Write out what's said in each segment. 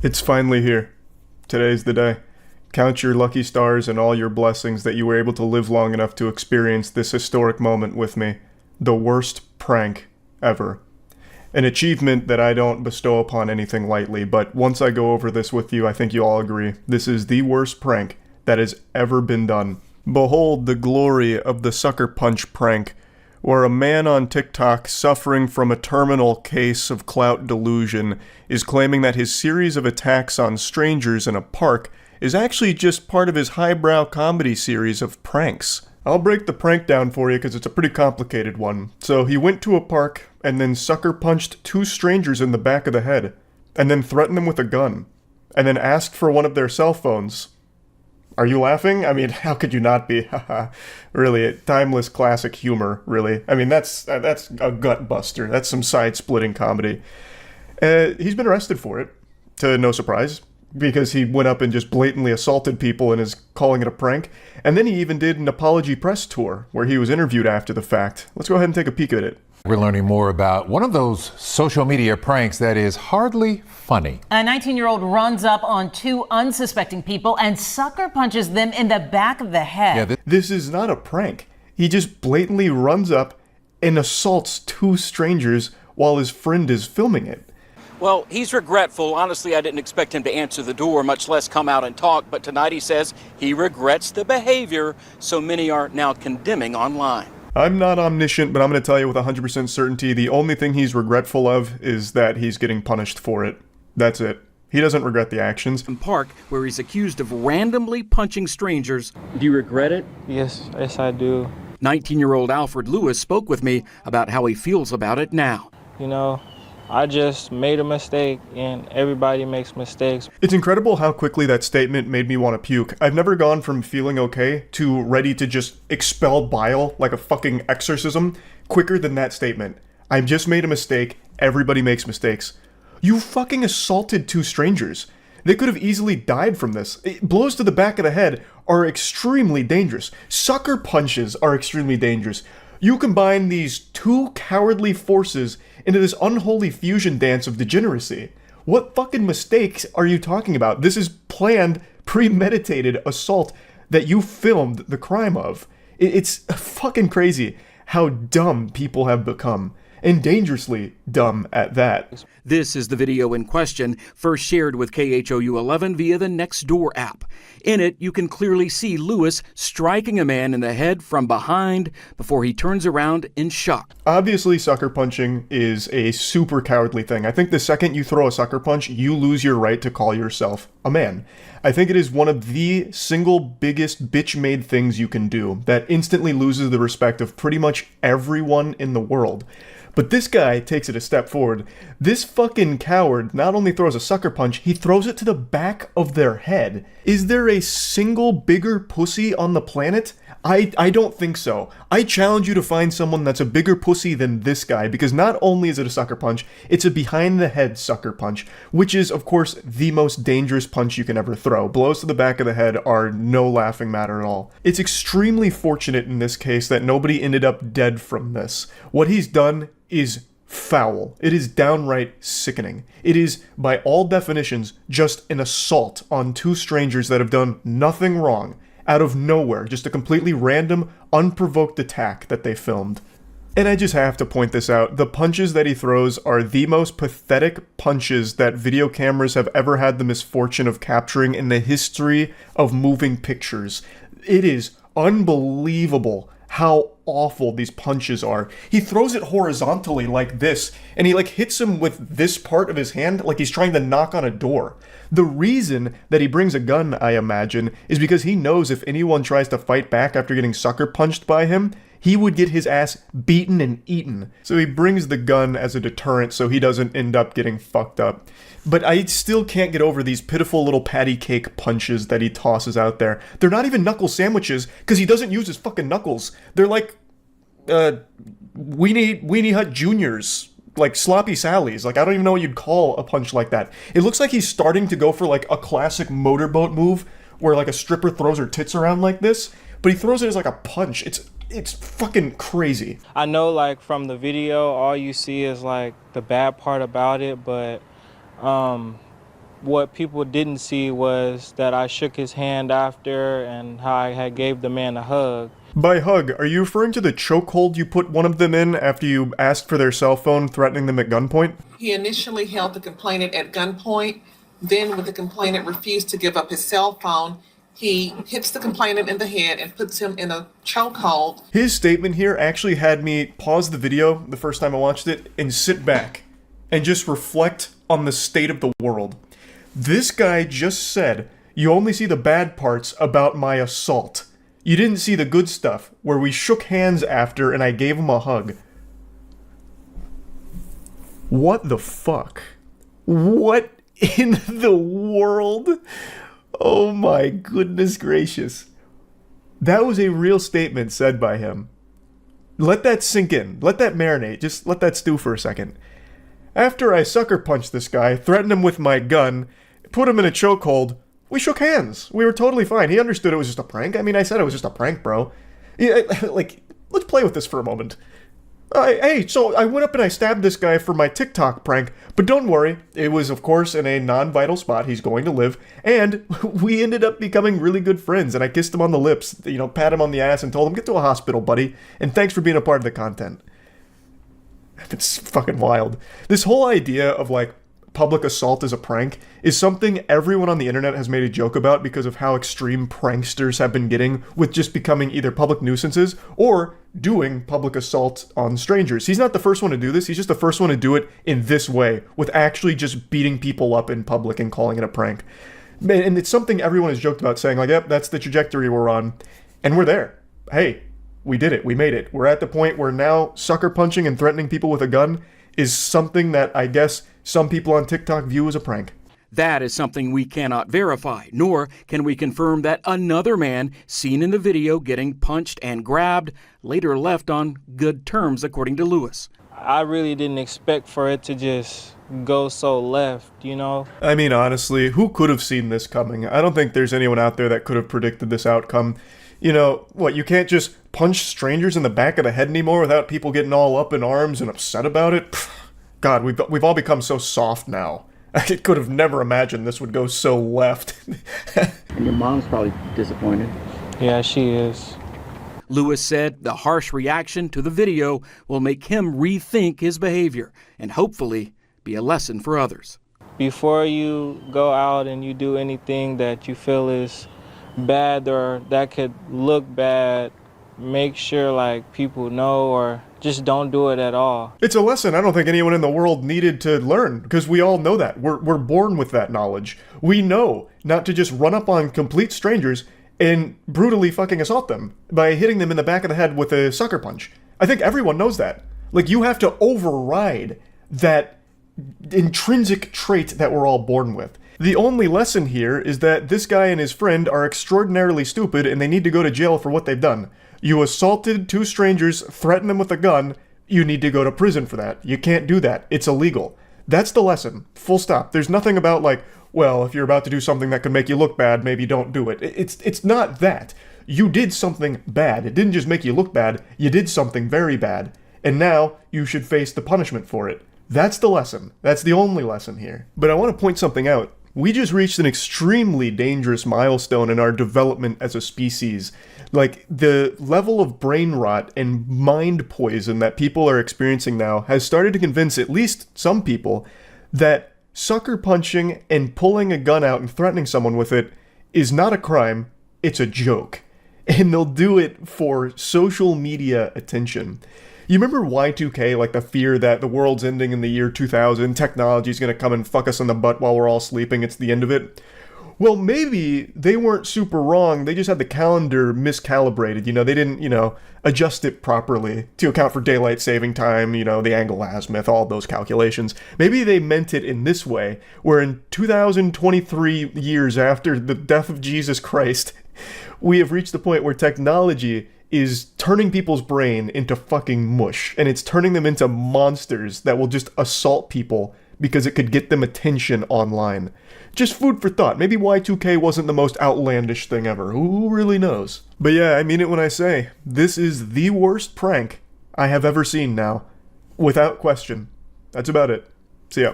It's finally here. Today's the day. Count your lucky stars and all your blessings that you were able to live long enough to experience this historic moment with me. The worst prank ever. An achievement that I don't bestow upon anything lightly, but once I go over this with you, I think you all agree. This is the worst prank that has ever been done. Behold the glory of the sucker punch prank, where a man on TikTok suffering from a terminal case of clout delusion is claiming that his series of attacks on strangers in a park is actually just part of his highbrow comedy series of pranks. I'll break the prank down for you because it's a pretty complicated one. So he went to a park and then sucker punched two strangers in the back of the head, and then threatened them with a gun, and then asked for one of their cell phones. Are you laughing? I mean, how could you not be? Haha. Really, timeless classic humor, really. I mean, that's a gut buster. That's some side-splitting comedy. He's been arrested for it, to no surprise, because he went up and just blatantly assaulted people and is calling it a prank. And then he even did an apology press tour, where he was interviewed after the fact. Let's go ahead and take a peek at it. We're learning more about one of those social media pranks that is hardly funny. A 19-year-old runs up on two unsuspecting people and sucker punches them in the back of the head. Yeah, This is not a prank. He just blatantly runs up and assaults two strangers while his friend is filming it. Well, he's regretful. Honestly, I didn't expect him to answer the door, much less come out and talk. But tonight he says he regrets the behavior so many are now condemning online. I'm not omniscient, but I'm going to tell you with 100% certainty, the only thing he's regretful of is that he's getting punished for it. That's it. He doesn't regret the actions. Park, where he's accused of randomly punching strangers. Do you regret it? Yes, I do. 19-year-old Alfred Lewis spoke with me about how he feels about it now. You know, I just made a mistake, and everybody makes mistakes. It's incredible how quickly that statement made me want to puke. I've never gone from feeling okay to ready to just expel bile like a fucking exorcism quicker than that statement. I've just made a mistake. Everybody makes mistakes. You fucking assaulted two strangers. They could have easily died from this. Blows to the back of the head are extremely dangerous. Sucker punches are extremely dangerous. You combine these two cowardly forces into this unholy fusion dance of degeneracy. What fucking mistakes are you talking about? This is planned, premeditated assault that you filmed the crime of. It's fucking crazy how dumb people have become. And dangerously dumb at that. This is the video in question, first shared with KHOU 11 via the Nextdoor app. In it, you can clearly see Lewis striking a man in the head from behind before he turns around in shock. Obviously, sucker punching is a super cowardly thing. I think the second you throw a sucker punch, you lose your right to call yourself a man. I think it is one of the single biggest bitch-made things you can do that instantly loses the respect of pretty much everyone in the world. But this guy takes it a step forward. This fucking coward not only throws a sucker punch, he throws it to the back of their head. Is there a single bigger pussy on the planet? I don't think so. I challenge you to find someone that's a bigger pussy than this guy, because not only is it a sucker punch, it's a behind-the-head sucker punch, which is, of course, the most dangerous punch you can ever throw. Blows to the back of the head are no laughing matter at all. It's extremely fortunate in this case that nobody ended up dead from this. What he's done is foul. It is downright sickening. It is, by all definitions, just an assault on two strangers that have done nothing wrong, out of nowhere, just a completely random, unprovoked attack that they filmed. And I just have to point this out, the punches that he throws are the most pathetic punches that video cameras have ever had the misfortune of capturing in the history of moving pictures. It is unbelievable how awful these punches are. He throws it horizontally like this, and he hits him with this part of his hand like he's trying to knock on a door. The reason that he brings a gun, I imagine, is because he knows if anyone tries to fight back after getting sucker punched by him, he would get his ass beaten and eaten. So he brings the gun as a deterrent so he doesn't end up getting fucked up. But I still can't get over these pitiful little patty cake punches that he tosses out there. They're not even knuckle sandwiches, because he doesn't use his fucking knuckles. They're like, Weenie Hut Juniors. Like Sloppy Sally's. I don't even know what you'd call a punch like that. It looks like he's starting to go for a classic motorboat move, where a stripper throws her tits around like this, but he throws it as a punch. It's fucking crazy. I know, from the video, all you see is, the bad part about it, but what people didn't see was that I shook his hand after and how I had gave the man a hug. By hug, are you referring to the chokehold you put one of them in after you asked for their cell phone, threatening them at gunpoint? He initially held the complainant at gunpoint. Then, when the complainant refused to give up his cell phone, he hits the complainant in the head and puts him in a chokehold. His statement here actually had me pause the video the first time I watched it and sit back and just reflect on the state of the world. This guy just said, you only see the bad parts about my assault. You didn't see the good stuff, where we shook hands after and I gave him a hug. What the fuck? What in the world? Oh my goodness gracious. That was a real statement said by him. Let that sink in. Let that marinate. Just let that stew for a second. After I sucker punched this guy, threatened him with my gun, put him in a chokehold, we shook hands. We were totally fine. He understood it was just a prank. I mean, I said it was just a prank, bro. Yeah, like, let's play with this for a moment. Hey, so I went up and I stabbed this guy for my TikTok prank, but don't worry, it was of course in a non-vital spot, he's going to live, and we ended up becoming really good friends, and I kissed him on the lips, pat him on the ass and told him, get to a hospital, buddy, and thanks for being a part of the content. It's fucking wild. This whole idea of, like, public assault as a prank is something everyone on the internet has made a joke about because of how extreme pranksters have been getting with just becoming either public nuisances or doing public assault on strangers. He's not the first one to do this, he's just the first one to do it in this way, with actually just beating people up in public and calling it a prank. And it's something everyone has joked about, saying like, yep, that's the trajectory we're on, and we're there. Hey, we did it, we made it. We're at the point where now sucker punching and threatening people with a gun is something that I guess some people on TikTok view as a prank. That is something we cannot verify, nor can we confirm that another man seen in the video getting punched and grabbed later left on good terms, according to Lewis. I really didn't expect for it to just go so left, I mean, honestly, who could have seen this coming? I don't think there's anyone out there that could have predicted this outcome. You can't just punch strangers in the back of the head anymore without people getting all up in arms and upset about it? God, we've all become so soft now. I could have never imagined this would go so left. And your mom's probably disappointed. Yeah, she is. Lewis said the harsh reaction to the video will make him rethink his behavior and hopefully be a lesson for others. Before you go out and you do anything that you feel is bad or that could look bad, make sure people know, or just don't do it at all. It's a lesson I don't think anyone in the world needed to learn, because we all know that. We're born with that knowledge. We know not to just run up on complete strangers and brutally fucking assault them by hitting them in the back of the head with a sucker punch. I think everyone knows that. You have to override that intrinsic trait that we're all born with. The only lesson here is that this guy and his friend are extraordinarily stupid and they need to go to jail for what they've done. You assaulted two strangers, threatened them with a gun, you need to go to prison for that. You can't do that. It's illegal. That's the lesson. Full stop. There's nothing about if you're about to do something that could make you look bad, maybe don't do it. It's not that. You did something bad. It didn't just make you look bad, you did something very bad. And now you should face the punishment for it. That's the lesson. That's the only lesson here. But I want to point something out. We just reached an extremely dangerous milestone in our development as a species. The level of brain rot and mind poison that people are experiencing now has started to convince at least some people that sucker punching and pulling a gun out and threatening someone with it is not a crime, it's a joke. And they'll do it for social media attention. You remember Y2K, the fear that the world's ending in the year 2000, technology's gonna come and fuck us in the butt while we're all sleeping, it's the end of it? Well, maybe they weren't super wrong, they just had the calendar miscalibrated, they didn't, adjust it properly to account for daylight saving time, the angle azimuth, all those calculations. Maybe they meant it in this way, where in 2023 years after the death of Jesus Christ, we have reached the point where technology is turning people's brain into fucking mush, and it's turning them into monsters that will just assault people because it could get them attention online. Just food for thought. Maybe Y2K wasn't the most outlandish thing ever. Who really knows? But yeah, I mean it when I say, this is the worst prank I have ever seen now. Without question. That's about it. See ya.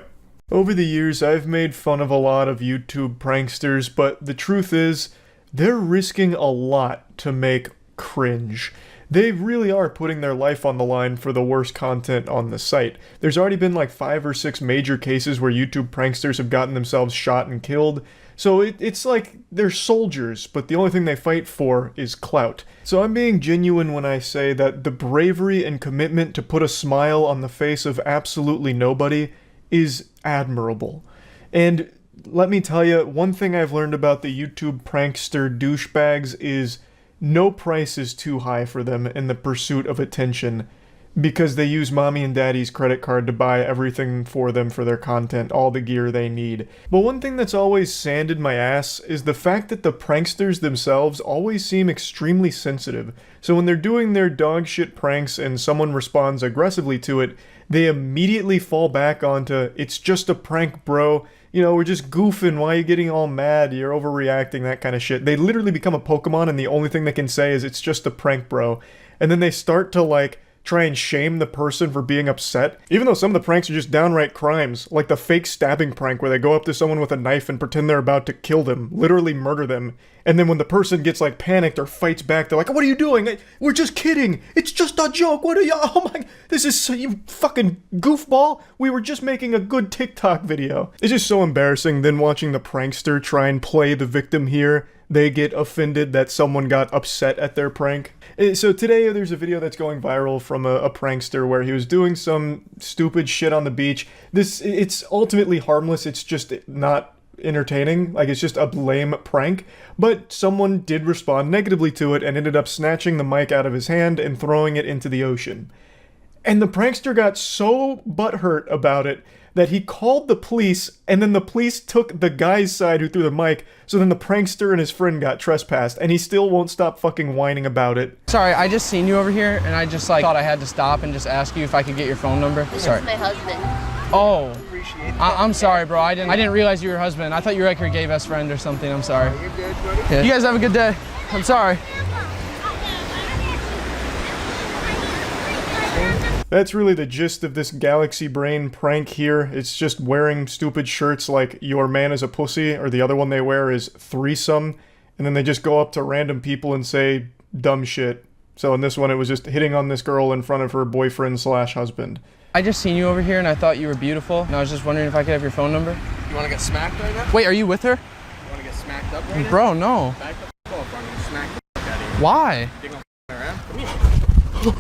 Over the years, I've made fun of a lot of YouTube pranksters, but the truth is, they're risking a lot to make cringe. They really are putting their life on the line for the worst content on the site. There's already been like 5 or 6 major cases where YouTube pranksters have gotten themselves shot and killed. So it's like they're soldiers, but the only thing they fight for is clout. So I'm being genuine when I say that the bravery and commitment to put a smile on the face of absolutely nobody is admirable. And let me tell you, one thing I've learned about the YouTube prankster douchebags is no price is too high for them in the pursuit of attention, because they use mommy and daddy's credit card to buy everything for them for their content, all the gear they need. But one thing that's always sanded my ass is the fact that the pranksters themselves always seem extremely sensitive. So when they're doing their dog shit pranks and someone responds aggressively to it, they immediately fall back onto, it's just a prank, bro. You know, we're just goofing. Why are you getting all mad? You're overreacting, that kind of shit. They literally become a Pokemon and the only thing they can say is, it's just a prank, bro. And then they start to, like, try and shame the person for being upset, even though some of the pranks are just downright crimes, like the fake stabbing prank where they go up to someone with a knife and pretend they're about to kill them, literally murder them, and then when the person gets like panicked or fights back, they're like, what are you doing? We're just kidding, it's just a joke, what are you, oh my, this is so, you fucking goofball, we were just making a good TikTok video. It's just so embarrassing. Then watching the prankster try and play the victim here, they get offended that someone got upset at their prank. So today there's a video that's going viral from a prankster where he was doing some stupid shit on the beach. It's ultimately harmless, it's just not entertaining, like it's just a lame prank, but someone did respond negatively to it and ended up snatching the mic out of his hand and throwing it into the ocean. And the prankster got so butthurt about it that he called the police, and then the police took the guy's side who threw the mic, so then the prankster and his friend got trespassed, and he still won't stop fucking whining about it. Sorry, I just seen you over here, and I just like thought I had to stop and just ask you if I could get your phone number. Sorry. This is my husband. Oh, I'm sorry, bro. I didn't realize you were your husband. I thought you were like your gay best friend or something. I'm sorry. You're good, buddy. Yeah. You guys have a good day. I'm sorry. That's really the gist of this Galaxy Brain prank here. It's just wearing stupid shirts like your man is a pussy, or the other one they wear is threesome, and then they just go up to random people and say dumb shit. So in this one it was just hitting on this girl in front of her boyfriend slash husband. I just seen you over here and I thought you were beautiful, and I was just wondering if I could have your phone number. You want to get smacked right now? Wait, are you with her? You want to get smacked up right now? Bro, no. Back the f*** up on you, smack the f*** out of you. Why? You gonna f*** around? Come here.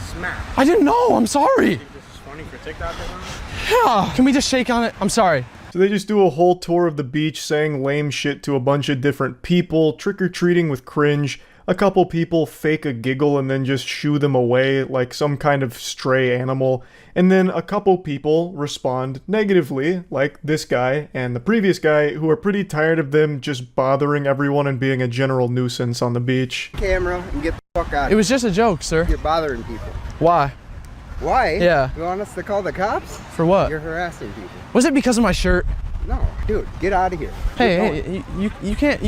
Smack. I didn't know, I'm sorry. You think this is funny for TikTok or something? Yeah. Can we just shake on it? I'm sorry. So they just do a whole tour of the beach saying lame shit to a bunch of different people, trick-or-treating with cringe. A couple people fake a giggle and then just shoo them away like some kind of stray animal. And then a couple people respond negatively, like this guy and the previous guy, who are pretty tired of them just bothering everyone and being a general nuisance on the beach. Camera and get the fuck out of It was just a joke, sir. You're bothering people. Why? Why? Yeah. You want us to call the cops? For what? You're harassing people. Was it because of my shirt? No, dude, get out of here. Hey, you can't.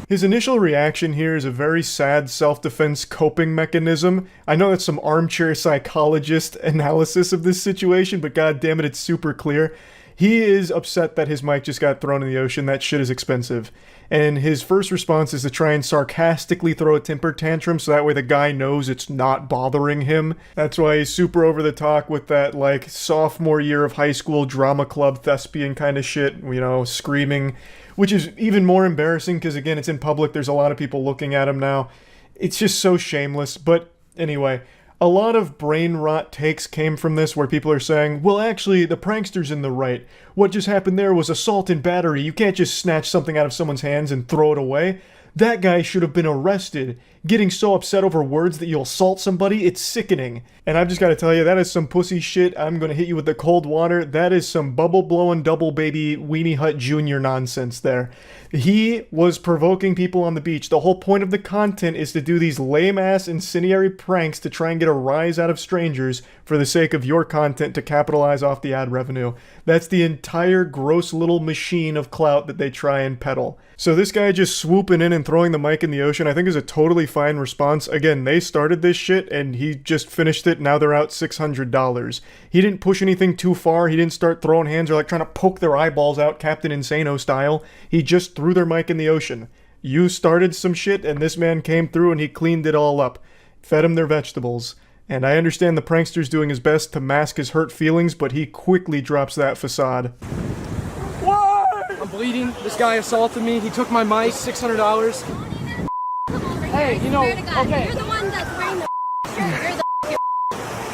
His initial reaction here is a very sad self-defense coping mechanism. I know that's some armchair psychologist analysis of this situation, but god damn it, it's super clear. He is upset that his mic just got thrown in the ocean. That shit is expensive. And his first response is to try and sarcastically throw a temper tantrum so that way the guy knows it's not bothering him. That's why he's super over the top with that, like, sophomore year of high school drama club thespian kind of shit, you know, screaming. Which is even more embarrassing because, again, it's in public. There's a lot of people looking at him now. It's just so shameless. But anyway, a lot of brain rot takes came from this where people are saying, well, actually, the prankster's in the right. What just happened there was assault and battery. You can't just snatch something out of someone's hands and throw it away. That guy should have been arrested. Getting so upset over words that you'll assault somebody, it's sickening. And I've just got to tell you, that is some pussy shit. I'm going to hit you with the cold water. That is some bubble-blowing double baby Weenie Hut Jr. nonsense there. He was provoking people on the beach. The whole point of the content is to do these lame-ass incendiary pranks to try and get a rise out of strangers for the sake of your content to capitalize off the ad revenue. That's the entire gross little machine of clout that they try and peddle. So this guy just swooping in and throwing the mic in the ocean, I think is a totally fine response. Again, they started this shit and he just finished it. Now they're out $600. He didn't push anything too far. He didn't start throwing hands or like trying to poke their eyeballs out Captain Insano style. He just threw their mic in the ocean. You started some shit and this man came through and he cleaned it all up. Fed them their vegetables. And I understand the prankster's doing his best to mask his hurt feelings, but he quickly drops that facade. I'm bleeding. This guy assaulted me. He took my mic. $600. Hey, you know, okay. You're the one that's wearing the shirt. You're the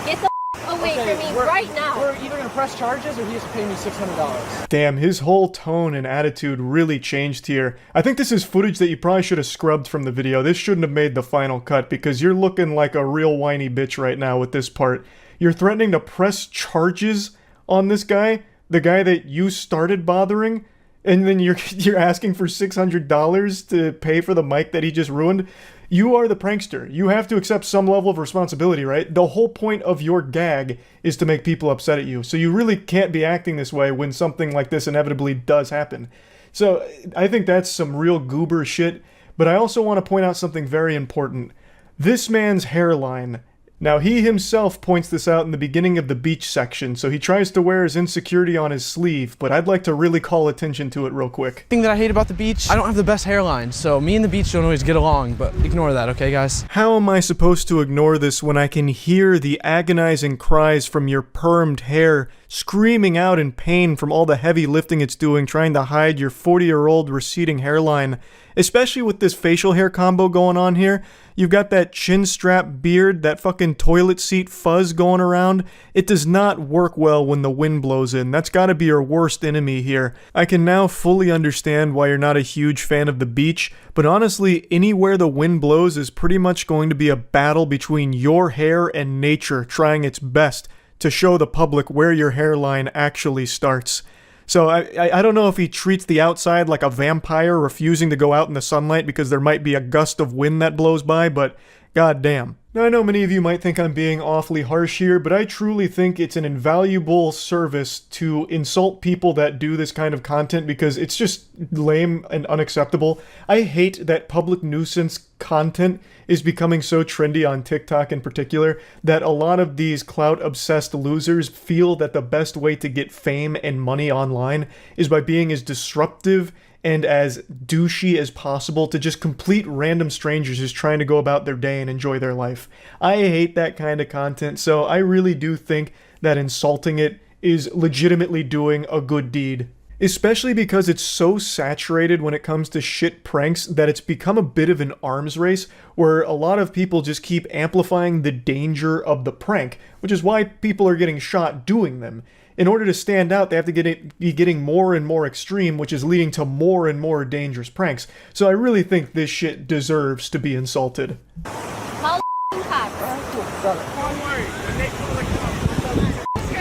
get the away from me right now. We're either gonna press charges or he has to pay me $600. Damn, his whole tone and attitude really changed here. I think this is footage that you probably should have scrubbed from the video. This shouldn't have made the final cut because you're looking like a real whiny bitch right now with this part. You're threatening to press charges on this guy, the guy that you started bothering, and then you're asking for $600 to pay for the mic that he just ruined. You are the prankster. You have to accept some level of responsibility, right? The whole point of your gag is to make people upset at you. So you really can't be acting this way when something like this inevitably does happen. So I think that's some real goober shit. But I also want to point out something very important. This man's hairline. Now, he himself points this out in the beginning of the beach section, so he tries to wear his insecurity on his sleeve, but I'd like to really call attention to it real quick. The thing that I hate about the beach, I don't have the best hairline, so me and the beach don't always get along, but ignore that, okay, guys? How am I supposed to ignore this when I can hear the agonizing cries from your permed hair screaming out in pain from all the heavy lifting it's doing trying to hide your 40-year-old receding hairline? Especially with this facial hair combo going on here. You've got that chin strap beard, that fucking toilet seat fuzz going around. It does not work well when the wind blows in. That's gotta be your worst enemy here. I can now fully understand why you're not a huge fan of the beach, but honestly, anywhere the wind blows is pretty much going to be a battle between your hair and nature trying its best to show the public where your hairline actually starts. So I don't know if he treats the outside like a vampire refusing to go out in the sunlight because there might be a gust of wind that blows by, but goddamn. Now I know many of you might think I'm being awfully harsh here, but I truly think it's an invaluable service to insult people that do this kind of content because it's just lame and unacceptable. I hate that public nuisance content is becoming so trendy on TikTok in particular that a lot of these clout-obsessed losers feel that the best way to get fame and money online is by being as disruptive and as douchey as possible to just complete random strangers just trying to go about their day and enjoy their life. I hate that kind of content, so I really do think that insulting it is legitimately doing a good deed. Especially because it's so saturated when it comes to shit pranks that it's become a bit of an arms race where a lot of people just keep amplifying the danger of the prank, which is why people are getting shot doing them. In order to stand out, they have to be getting more and more extreme, which is leading to more and more dangerous pranks. So I really think this shit deserves to be insulted.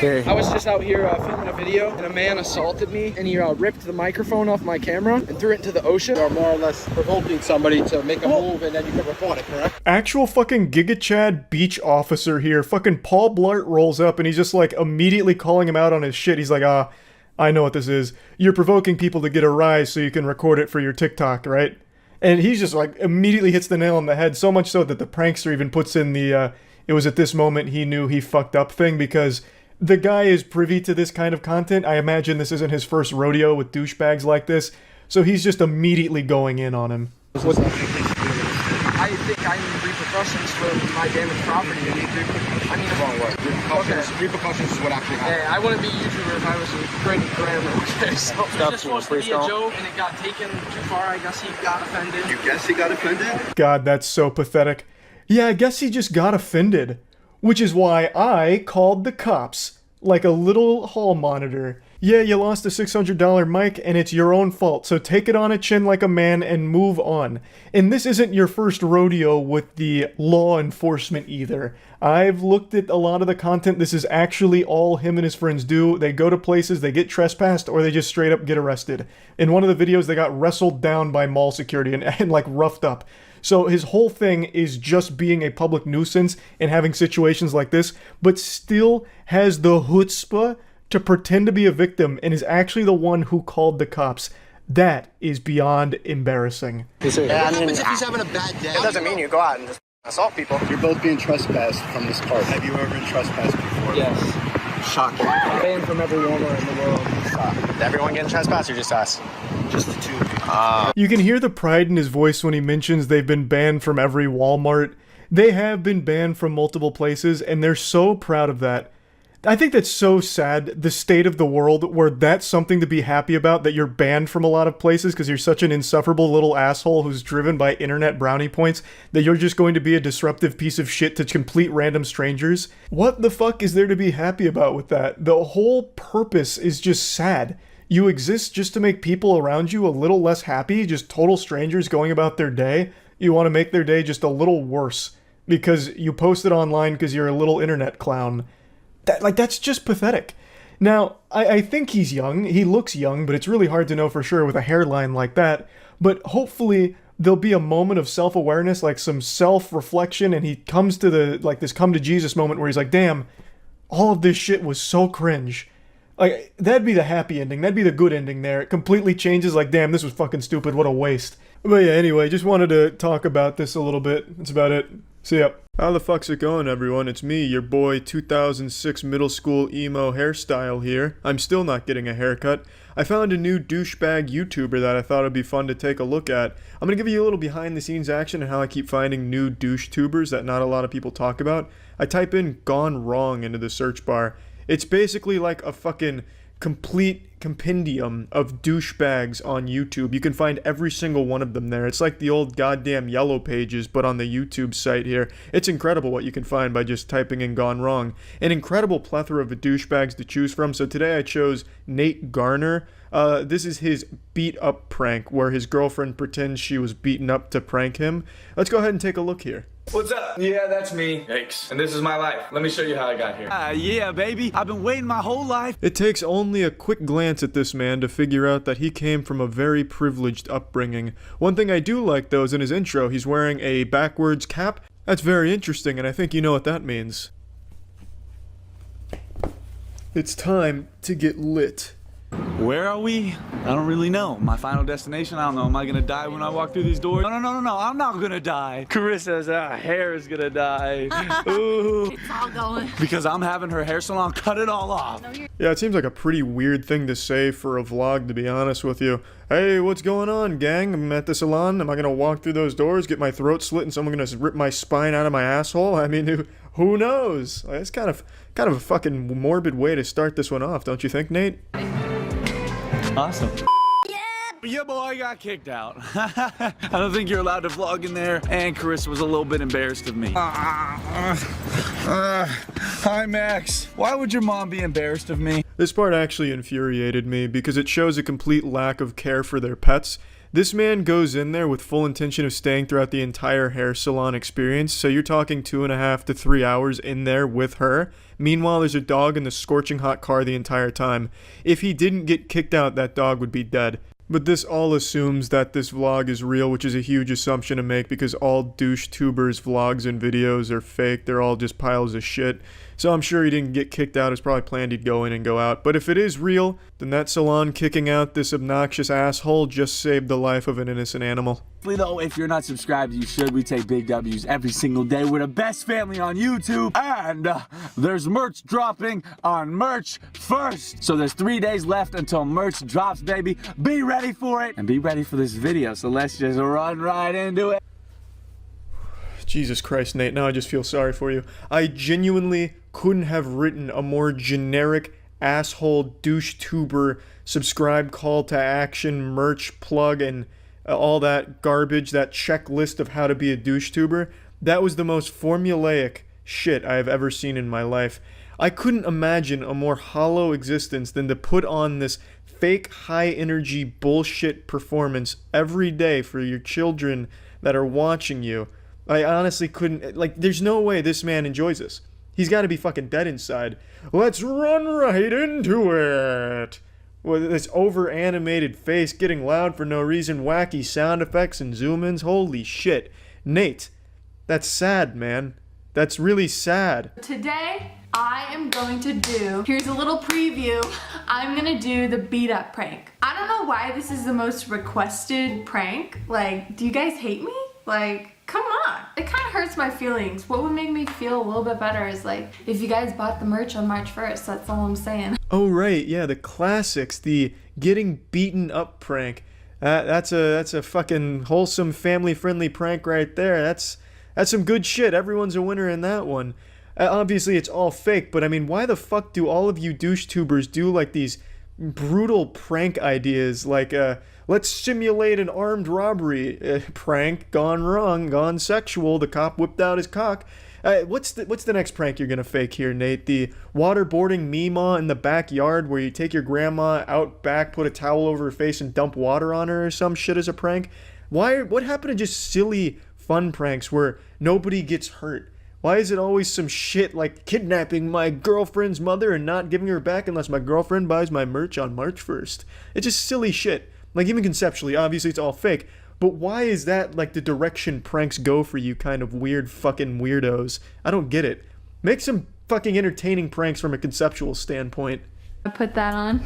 I was just out here filming a video, and a man assaulted me, and he ripped the microphone off my camera and threw it into the ocean. You're more or less provoking somebody to make a move, and then you can report it, correct? Actual fucking Giga Chad beach officer here. Fucking Paul Blart rolls up, and he's just like immediately calling him out on his shit. He's like, I know what this is. You're provoking people to get a rise so you can record it for your TikTok, right? And he's just like immediately hits the nail on the head, so much so that the prankster even puts in the, it was at this moment he knew he fucked up thing because the guy is privy to this kind of content. I imagine this isn't his first rodeo with douchebags like this, so he's just immediately going in on him. I think I need repercussions for my damaged property. I mean, the wrong way. Repercussions is what actually happened. Yeah, I wouldn't be a YouTuber if I was breaking grammar. Okay, so it was just supposed to be a joke, and it got taken too far. I guess he got offended. You guess he got offended? God, that's so pathetic. Yeah, I guess he just got offended. Which is why I called the cops, like a little hall monitor. Yeah, you lost a $600 mic and it's your own fault, so take it on a chin like a man and move on. And this isn't your first rodeo with the law enforcement either. I've looked at a lot of the content. This is actually all him and his friends do. They go to places, they get trespassed, or they just straight up get arrested. In one of the videos, they got wrestled down by mall security and like roughed up. So his whole thing is just being a public nuisance and having situations like this, but still has the chutzpah to pretend to be a victim and is actually the one who called the cops. That is beyond embarrassing. What happens if he's having a bad day? It doesn't mean you go out and just assault people. You're both being trespassed from this park. Have you ever been trespassed before? Yes. Shocking. Banned from every Walmart in the world. Is everyone getting trespassed or just us? Just the two of you. You can hear the pride in his voice when he mentions they've been banned from every Walmart. They have been banned from multiple places, and they're so proud of that. I think that's so sad, the state of the world, where that's something to be happy about, that you're banned from a lot of places because you're such an insufferable little asshole who's driven by internet brownie points, that you're just going to be a disruptive piece of shit to complete random strangers. What the fuck is there to be happy about with that? The whole purpose is just sad. You exist just to make people around you a little less happy, just total strangers going about their day. You want to make their day just a little worse because you post it online because you're a little internet clown. That's just pathetic. Now, I think he's young. He looks young, but it's really hard to know for sure with a hairline like that. But hopefully there'll be a moment of self-awareness, like some self-reflection, and he comes to this come to Jesus moment where he's like, damn, all of this shit was so cringe. Like, that'd be the happy ending. That'd be the good ending there. It completely changes, like, damn, this was fucking stupid. What a waste. But yeah, anyway, just wanted to talk about this a little bit. That's about it. See ya. How the fuck's it going, everyone? It's me, your boy 2006 middle school emo hairstyle here. I'm still not getting a haircut. I found a new douchebag YouTuber that I thought would be fun to take a look at. I'm gonna give you a little behind the scenes action and how I keep finding new DoucheTubers that not a lot of people talk about. I type in "gone wrong" into the search bar. It's basically like a fucking complete compendium of douchebags on YouTube. You can find every single one of them there. It's like the old goddamn Yellow Pages, but on the YouTube site here. It's incredible what you can find by just typing in "gone wrong." An incredible plethora of douchebags to choose from. So today I chose Nate Garner. This is his beat up prank where his girlfriend pretends she was beaten up to prank him. Let's go ahead and take a look here. What's up? Yeah, that's me. Yikes. And this is my life. Let me show you how I got here. Yeah, baby. I've been waiting my whole life. It takes only a quick glance at this man to figure out that he came from a very privileged upbringing. One thing I do like, though, is in his intro, he's wearing a backwards cap. That's very interesting, and I think you know what that means. It's time to get lit. Where are we? I don't really know. My final destination? I don't know. Am I gonna die when I walk through these doors? No. I'm not gonna die. Carissa's hair is gonna die. Ooh. It's all going. Because I'm having her hair salon cut it all off. Yeah, it seems like a pretty weird thing to say for a vlog, to be honest with you. Hey, what's going on, gang? I'm at the salon. Am I gonna walk through those doors, get my throat slit, and someone gonna rip my spine out of my asshole? I mean, who knows? It's kind of a fucking morbid way to start this one off, don't you think, Nate? Awesome. Yeah, boy, got kicked out. I don't think you're allowed to vlog in there, and Carissa was a little bit embarrassed of me. Hi, Max. Why would your mom be embarrassed of me? This part actually infuriated me because it shows a complete lack of care for their pets. This man goes in there with full intention of staying throughout the entire hair salon experience, so you're talking 2.5 to 3 hours in there with her. Meanwhile, there's a dog in the scorching hot car the entire time. If he didn't get kicked out, that dog would be dead. But this all assumes that this vlog is real, which is a huge assumption to make because all DoucheTubers' vlogs and videos are fake. They're all just piles of shit. So I'm sure he didn't get kicked out. It's probably planned he'd go in and go out. But if it is real, then that salon kicking out this obnoxious asshole just saved the life of an innocent animal. Though, if you're not subscribed, you should. We take big W's every single day. We're the best family on YouTube. And there's merch dropping on Merch First. So there's 3 days left until merch drops, baby. Be ready for it. And be ready for this video. So let's just run right into it. Jesus Christ, Nate, now I just feel sorry for you. I genuinely couldn't have written a more generic asshole DoucheTuber subscribe call to action merch plug and all that garbage, that checklist of how to be a DoucheTuber. That was the most formulaic shit I have ever seen in my life. I couldn't imagine a more hollow existence than to put on this fake high energy bullshit performance every day for your children that are watching you. I honestly couldn't, like, there's no way this man enjoys this. He's got to be fucking dead inside. Let's run right into it. With this over animated face getting loud for no reason, wacky sound effects and zoom ins. Holy shit. Nate, that's sad, man. That's really sad. Today, I am going to do, here's a little preview, I'm gonna do the beat up prank. I don't know why this is the most requested prank. Like, do you guys hate me? Like, come on. It kind of hurts my feelings. What would make me feel a little bit better is like, if you guys bought the merch on March 1st, that's all I'm saying. Oh, right, yeah, the classics, the getting beaten up prank. That's a fucking wholesome, family-friendly prank right there. That's some good shit. Everyone's a winner in that one. Obviously, it's all fake, but I mean, why the fuck do all of you DoucheTubers do like these brutal prank ideas? Like, let's simulate an armed robbery prank gone wrong, gone sexual. The cop whipped out his cock. What's the next prank you're gonna fake here, Nate? The waterboarding Meemaw in the backyard where you take your grandma out back, put a towel over her face, and dump water on her or some shit as a prank? What happened to just silly fun pranks where nobody gets hurt? Why is it always some shit like kidnapping my girlfriend's mother and not giving her back unless my girlfriend buys my merch on March 1st? It's just silly shit. Like, even conceptually, obviously it's all fake, but why is that like the direction pranks go for you kind of weird fucking weirdos? I don't get it. Make some fucking entertaining pranks from a conceptual standpoint. I put that on.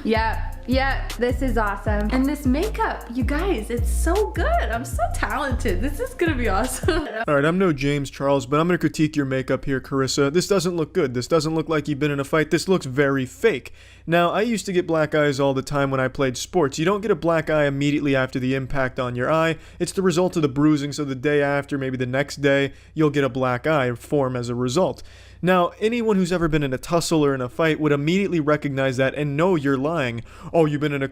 Yeah, this is awesome. And this makeup, you guys, it's so good. I'm so talented. This is gonna be awesome. Alright, I'm no James Charles, but I'm gonna critique your makeup here, Carissa. This doesn't look good. This doesn't look like you've been in a fight. This looks very fake. Now, I used to get black eyes all the time when I played sports. You don't get a black eye immediately after the impact on your eye. It's the result of the bruising, so the day after, maybe the next day, you'll get a black eye form as a result. Now, anyone who's ever been in a tussle or in a fight would immediately recognize that and know you're lying. Oh, you've been in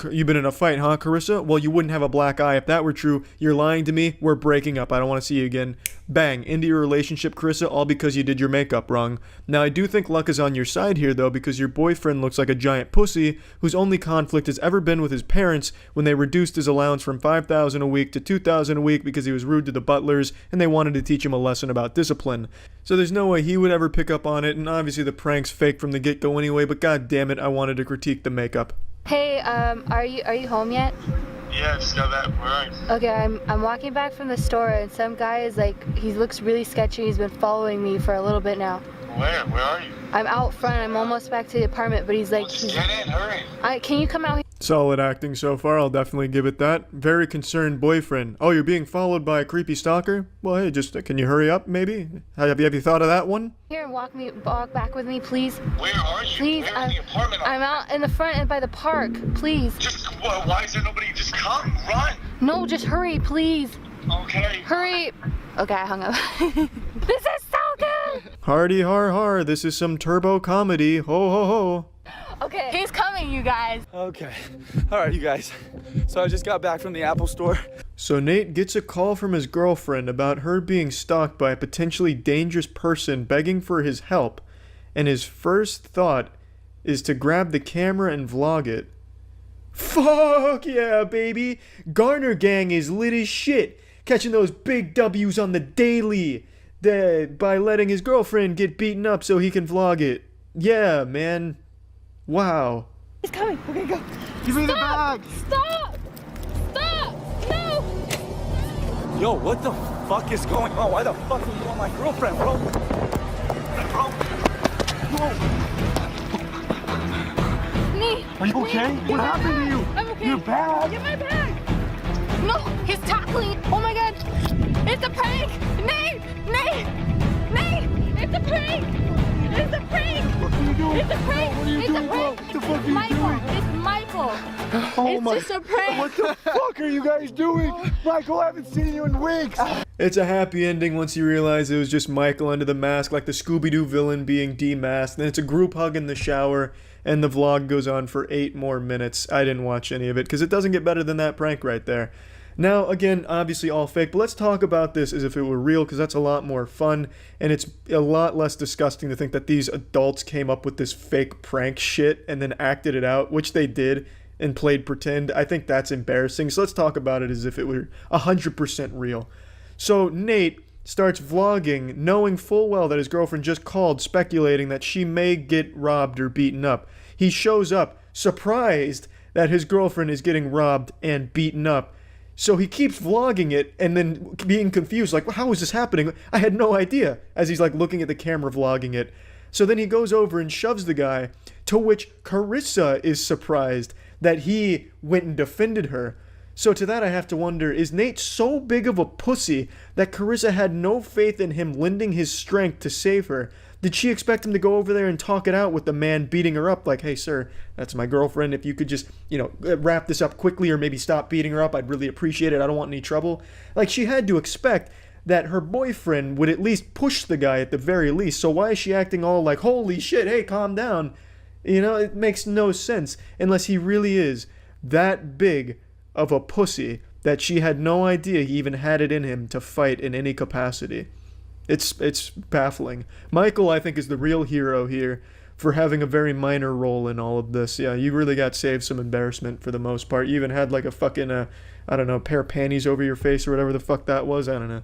a fight, huh, Carissa? Well, you wouldn't have a black eye if that were true. You're lying to me. We're breaking up. I don't want to see you again. Bang, into your relationship, Carissa, all because you did your makeup wrong. Now, I do think luck is on your side here, though, because your boyfriend looks like a giant pussy whose only conflict has ever been with his parents when they reduced his allowance from $5,000 a week to $2,000 a week because he was rude to the butlers and they wanted to teach him a lesson about discipline. So there's no way he would ever pick up on it, and obviously the prank's fake from the get-go anyway, but god damn it, I wanted to critique the makeup. Hey, are you home yet? Yeah, just got back. Where are you? Okay, I'm walking back from the store and some guy is like, he looks really sketchy. He's been following me for a little bit now. Where? Where are you? I'm out front. I'm almost back to the apartment, but he's like, Just get in, hurry. Can you come out here? Solid acting so far, I'll definitely give it that. Very concerned boyfriend. Oh, you're being followed by a creepy stalker? Well, hey, just can you hurry up, maybe? Have you thought of that one? Here and walk back with me, please. Where are you? Please, Where in the apartment? I'm out in the front and by the park. Please. Just, why is there nobody? Just come, run. No, just hurry, please. Okay. Hurry. Okay, I hung up. This is so good. Hardy har har, this is some turbo comedy. Ho ho ho. Okay, he's coming, you guys. Okay. All right, you guys. So I just got back from the Apple store. So Nate gets a call from his girlfriend about her being stalked by a potentially dangerous person begging for his help, and his first thought is to grab the camera and vlog it. Fuck yeah, baby! Garner Gang is lit as shit, catching those big W's on the daily, by letting his girlfriend get beaten up so he can vlog it. Yeah, man. Wow. He's coming. Okay, go. Give me the bag. Stop! Stop! No! Yo, what the fuck is going on? Why the fuck are you on my girlfriend, bro? Nate! Are you okay? What happened to you? I'm okay. Your bag? Get my bag! No! He's tackling! Oh my god! It's a prank! Nate! Nate! Nate! It's a prank! It's a prank! What are you doing? It's a prank! What are you It's doing, a prank! bro? What the fuck are you Michael! doing? It's Michael! Oh It's just a prank! What the fuck are you guys doing? Michael, I haven't seen you in weeks! It's a happy ending once you realize it was just Michael under the mask, like the Scooby-Doo villain being demasked. Then it's a group hug in the shower, and the vlog goes on for 8 more minutes. I didn't watch any of it, because it doesn't get better than that prank right there. Now, again, obviously all fake, but let's talk about this as if it were real, because that's a lot more fun, and it's a lot less disgusting to think that these adults came up with this fake prank shit and then acted it out, which they did, and played pretend. I think that's embarrassing, so let's talk about it as if it were 100% real. So Nate starts vlogging, knowing full well that his girlfriend just called, speculating that she may get robbed or beaten up. He shows up, surprised that his girlfriend is getting robbed and beaten up. So he keeps vlogging it and then being confused, like, well, how is this happening? I had no idea, as he's like looking at the camera vlogging it. So then he goes over and shoves the guy, to which Carissa is surprised that he went and defended her. So to that I have to wonder, is Nate so big of a pussy that Carissa had no faith in him lending his strength to save her? Did she expect him to go over there and talk it out with the man beating her up? Like, hey, sir, that's my girlfriend. If you could just, wrap this up quickly or maybe stop beating her up, I'd really appreciate it. I don't want any trouble. Like, she had to expect that her boyfriend would at least push the guy at the very least. So why is she acting all like, holy shit, hey, calm down? It makes no sense unless he really is that big of a pussy that she had no idea he even had it in him to fight in any capacity. It's baffling. Michael, I think, is the real hero here for having a very minor role in all of this. Yeah, you really got saved some embarrassment for the most part. You even had like a fucking, pair of panties over your face or whatever the fuck that was. I don't know.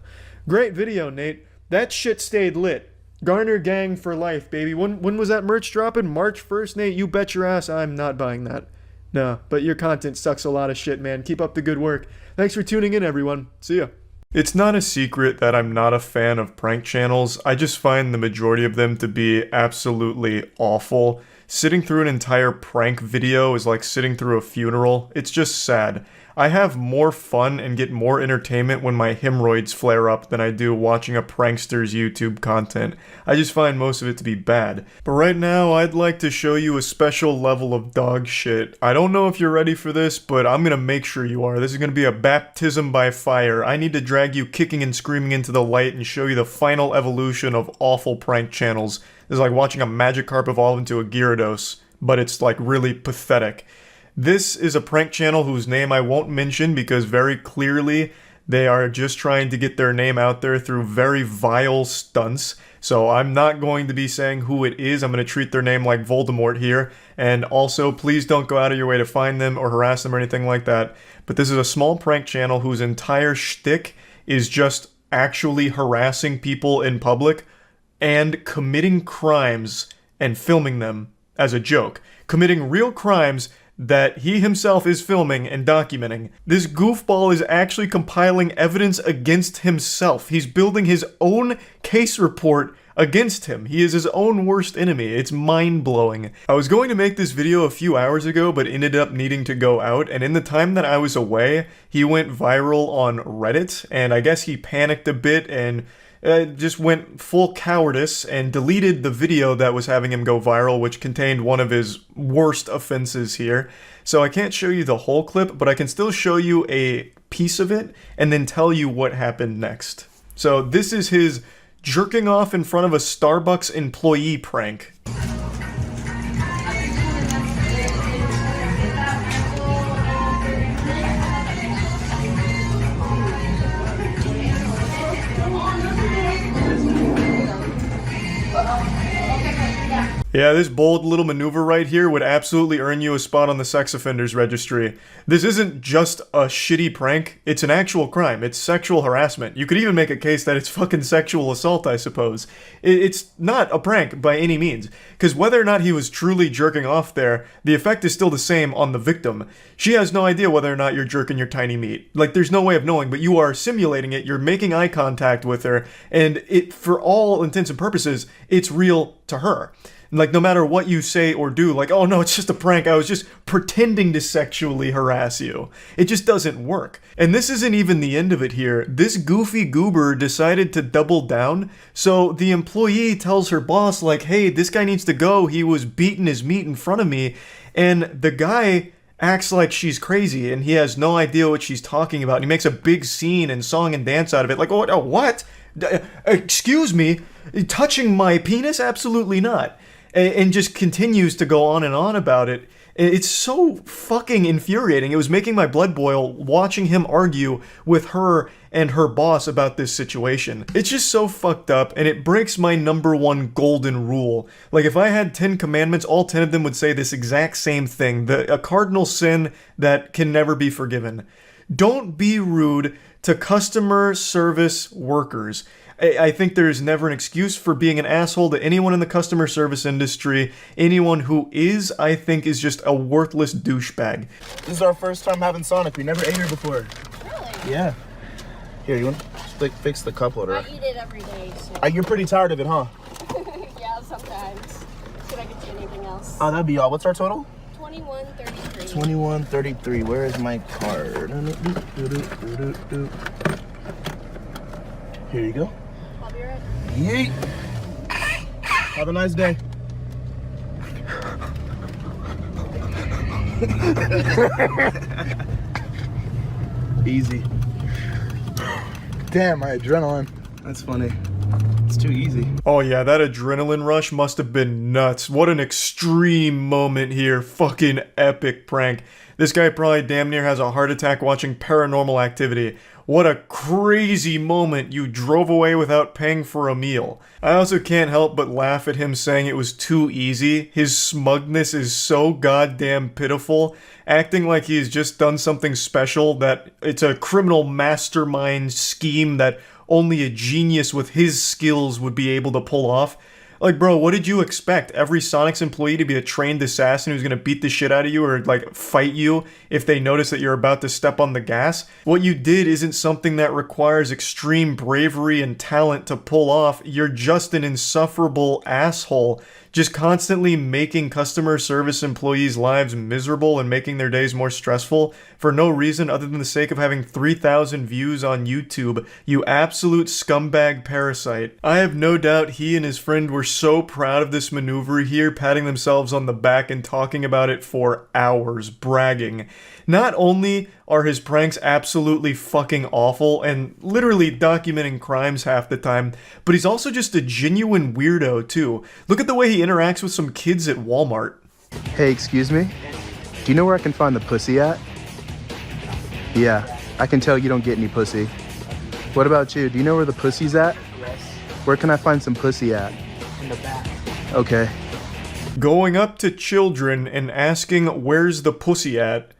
Great video, Nate. That shit stayed lit. Garner gang for life, baby. When was that merch dropping? March 1st, Nate? You bet your ass I'm not buying that. No, but your content sucks a lot of shit, man. Keep up the good work. Thanks for tuning in, everyone. See ya. It's not a secret that I'm not a fan of prank channels. I just find the majority of them to be absolutely awful. Sitting through an entire prank video is like sitting through a funeral. It's just sad. I have more fun and get more entertainment when my hemorrhoids flare up than I do watching a prankster's YouTube content. I just find most of it to be bad. But right now, I'd like to show you a special level of dog shit. I don't know if you're ready for this, but I'm gonna make sure you are. This is gonna be a baptism by fire. I need to drag you kicking and screaming into the light and show you the final evolution of awful prank channels. This is like watching a Magikarp evolve into a Gyarados, but it's like really pathetic. This is a prank channel whose name I won't mention because very clearly they are just trying to get their name out there through very vile stunts. So I'm not going to be saying who it is. I'm going to treat their name like Voldemort here. And also, please don't go out of your way to find them or harass them or anything like that. But this is a small prank channel whose entire shtick is just actually harassing people in public and committing crimes and filming them as a joke. Committing real crimes that he himself is filming and documenting. This goofball is actually compiling evidence against himself. He's building his own case report against him. He is his own worst enemy. It's mind-blowing. I was going to make this video a few hours ago, but ended up needing to go out, and in the time that I was away, he went viral on Reddit, and I guess he panicked a bit and just went full cowardice and deleted the video that was having him go viral, which contained one of his worst offenses here. So I can't show you the whole clip, but I can still show you a piece of it and then tell you what happened next. So this is his jerking off in front of a Starbucks employee prank. Yeah, this bold little maneuver right here would absolutely earn you a spot on the sex offenders registry. This isn't just a shitty prank, it's an actual crime. It's sexual harassment. You could even make a case that it's fucking sexual assault, I suppose. It's not a prank by any means, because whether or not he was truly jerking off there, the effect is still the same on the victim. She has no idea whether or not you're jerking your tiny meat. Like, there's no way of knowing, but you are simulating it, you're making eye contact with her, and it, for all intents and purposes, it's real to her. Like, no matter what you say or do, like, oh no, it's just a prank, I was just pretending to sexually harass you. It just doesn't work. And this isn't even the end of it here. This goofy goober decided to double down, so the employee tells her boss, like, hey, this guy needs to go, he was beating his meat in front of me, and the guy acts like she's crazy, and he has no idea what she's talking about, and he makes a big scene and song and dance out of it, like, oh what? Excuse me? Touching my penis? Absolutely not. And just continues to go on and on about it. It's so fucking infuriating. It was making my blood boil watching him argue with her and her boss about this situation. It's just so fucked up, and it breaks my number one golden rule. Like, if I had 10 commandments, all 10 of them would say this exact same thing. A cardinal sin that can never be forgiven. Don't be rude to customer service workers. I think there's never an excuse for being an asshole to anyone in the customer service industry. Anyone who is, I think, is just a worthless douchebag. This is our first time having Sonic. We never ate here before. Really? Yeah. Here, you want to fix the cup holder? I eat it every day, so... You're pretty tired of it, huh? Yeah, sometimes. Should I get you anything else? Oh, that'd be all. What's our total? $21.33. $21.33. Where is my card? Here you go. I'll be right. Yeet. Have a nice day. Easy. Damn, my adrenaline. That's funny. It's too easy. Oh yeah, that adrenaline rush must have been nuts. What an extreme moment here. Fucking epic prank. This guy probably damn near has a heart attack watching Paranormal Activity. What a crazy moment. You drove away without paying for a meal. I also can't help but laugh at him saying it was too easy. His smugness is so goddamn pitiful. Acting like he's just done something special, that it's a criminal mastermind scheme that only a genius with his skills would be able to pull off. Like, bro, what did you expect? Every Sonic's employee to be a trained assassin who's gonna beat the shit out of you or, like, fight you if they notice that you're about to step on the gas? What you did isn't something that requires extreme bravery and talent to pull off. You're just an insufferable asshole, just constantly making customer service employees' lives miserable and making their days more stressful for no reason other than the sake of having 3,000 views on YouTube. You absolute scumbag parasite. I have no doubt he and his friend were so proud of this maneuver here, patting themselves on the back and talking about it for hours, bragging. Not only are his pranks absolutely fucking awful and literally documenting crimes half the time, but he's also just a genuine weirdo too. Look at the way he interacts with some kids at Walmart. Hey, excuse me? Do you know where I can find the pussy at? Yeah, I can tell you don't get any pussy. What about you? Do you know where the pussy's at? Yes. Where can I find some pussy at? In the back. Okay. Going up to children and asking where's the pussy at.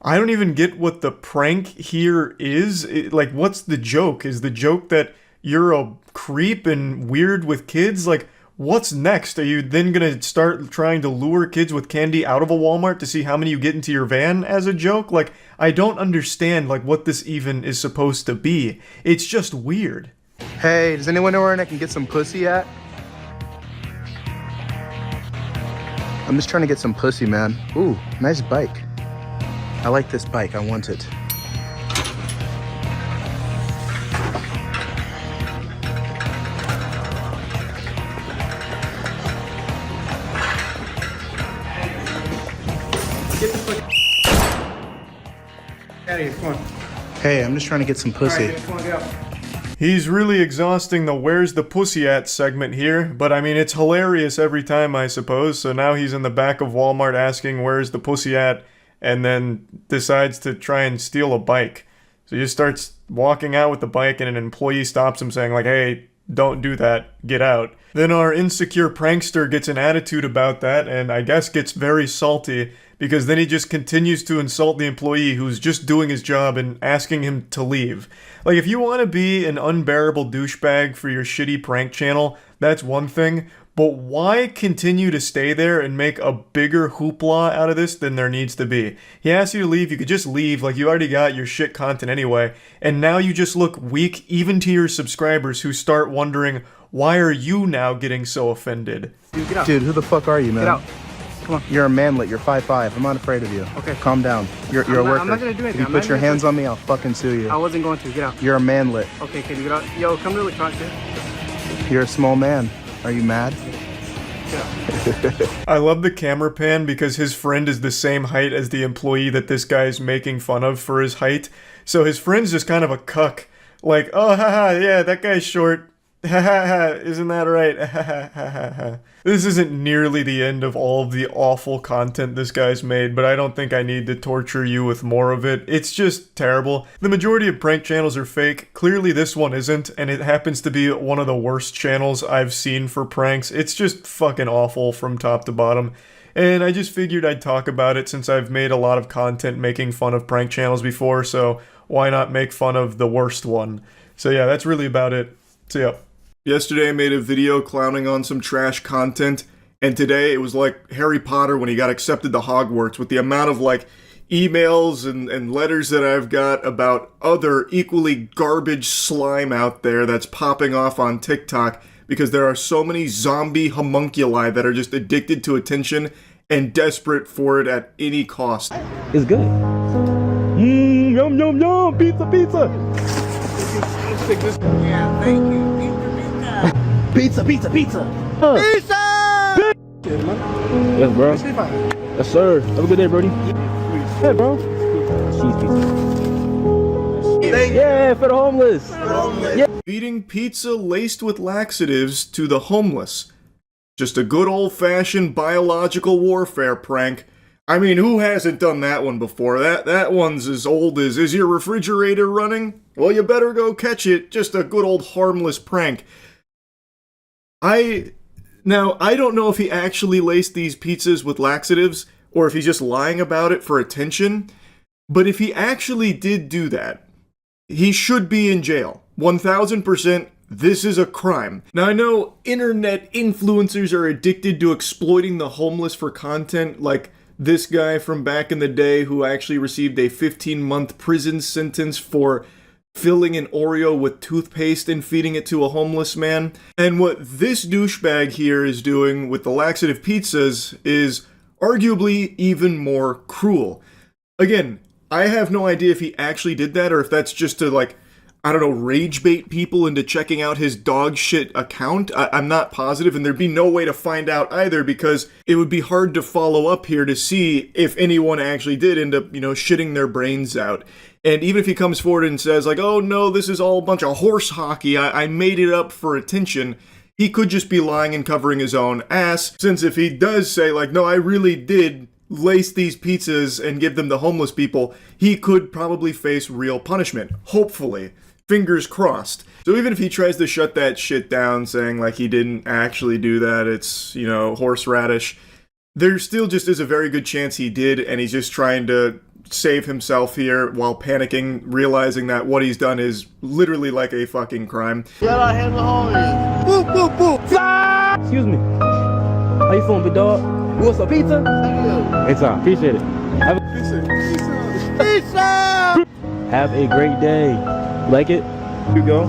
I don't even get what the prank here is. Like, what's the joke? Is the joke that you're a creep and weird with kids? Like, what's next? Are you then gonna start trying to lure kids with candy out of a Walmart to see how many you get into your van as a joke? Like, I don't understand, like, what this even is supposed to be. It's just weird. Hey, does anyone know where I can get some pussy at? I'm just trying to get some pussy, man. Ooh, nice bike. I like this bike, I want it. Get the fuck out of here, come on. Hey, I'm just trying to get some pussy. Alright, come on, get out. He's really exhausting the where's the pussy at segment here, but I mean, it's hilarious every time, I suppose. So now he's in the back of Walmart asking where's the pussy at, and then decides to try and steal a bike. So he just starts walking out with the bike, and an employee stops him saying like, hey, don't do that, get out. Then our insecure prankster gets an attitude about that, and I guess gets very salty, because then he just continues to insult the employee who's just doing his job and asking him to leave. Like, if you want to be an unbearable douchebag for your shitty prank channel, that's one thing, but why continue to stay there and make a bigger hoopla out of this than there needs to be? He asks you to leave, you could just leave, like you already got your shit content anyway, and now you just look weak even to your subscribers who start wondering, why are you now getting so offended? Dude, get out. Dude, who the fuck are you, man? Get out. Come on. You're a manlet, you're 5'5". I'm not afraid of you. Okay. Calm down. You're a worker. I'm not gonna do anything. If you put your hands on me, I'll fucking sue you. I wasn't going to. Get out. You're a manlet. Okay, can you get out? Yo, come to the cockpit. You're a small man. Are you mad? I love the camera pan because his friend is the same height as the employee that this guy is making fun of for his height. So his friend's just kind of a cuck. Like, oh, haha, yeah, that guy's short. Isn't that right? This isn't nearly the end of all of the awful content this guy's made, but I don't think I need to torture you with more of it. It's just terrible. The majority of prank channels are fake. Clearly this one isn't, and it happens to be one of the worst channels I've seen for pranks. It's just fucking awful from top to bottom. And I just figured I'd talk about it since I've made a lot of content making fun of prank channels before, so why not make fun of the worst one? So yeah, that's really about it. So yeah. Yesterday I made a video clowning on some trash content, and today it was like Harry Potter when he got accepted to Hogwarts, with the amount of like emails and letters that I've got about other equally garbage slime out there that's popping off on TikTok because there are so many zombie homunculi that are just addicted to attention and desperate for it at any cost. It's good. Yum yum yum, pizza pizza. Yeah, thank you. Pizza, pizza, pizza! Pizza! Yes, bro. Yes, sir. Have a good day, Brody. Hey, bro. Cheese pizza. Yeah, for the homeless. Yeah. Feeding pizza laced with laxatives to the homeless. Just a good old-fashioned biological warfare prank. I mean, who hasn't done that one before? That one's as old as, is your refrigerator running? Well, you better go catch it. Just a good old harmless prank. Now, I don't know if he actually laced these pizzas with laxatives, or if he's just lying about it for attention, but if he actually did do that, he should be in jail. 1000%, this is a crime. Now, I know internet influencers are addicted to exploiting the homeless for content, like this guy from back in the day who actually received a 15-month prison sentence for filling an Oreo with toothpaste and feeding it to a homeless man. And what this douchebag here is doing with the laxative pizzas is arguably even more cruel. Again, I have no idea if he actually did that or if that's just to, like, I don't know, rage bait people into checking out his dog shit account. I'm not positive, and there'd be no way to find out either because it would be hard to follow up here to see if anyone actually did end up, shitting their brains out. And even if he comes forward and says, like, oh no, this is all a bunch of horse hockey, I made it up for attention, he could just be lying and covering his own ass, since if he does say, like, no, I really did lace these pizzas and give them to homeless people, he could probably face real punishment. Hopefully. Fingers crossed. So even if he tries to shut that shit down, saying, like, he didn't actually do that, it's, horseradish, there still just is a very good chance he did, and he's just trying to save himself here while panicking, realizing that what he's done is literally like a fucking crime. Excuse me. How you feeling, big dog? You want some pizza? Anytime. Appreciate it. Pizza! Have a great day. Like it? Here you go.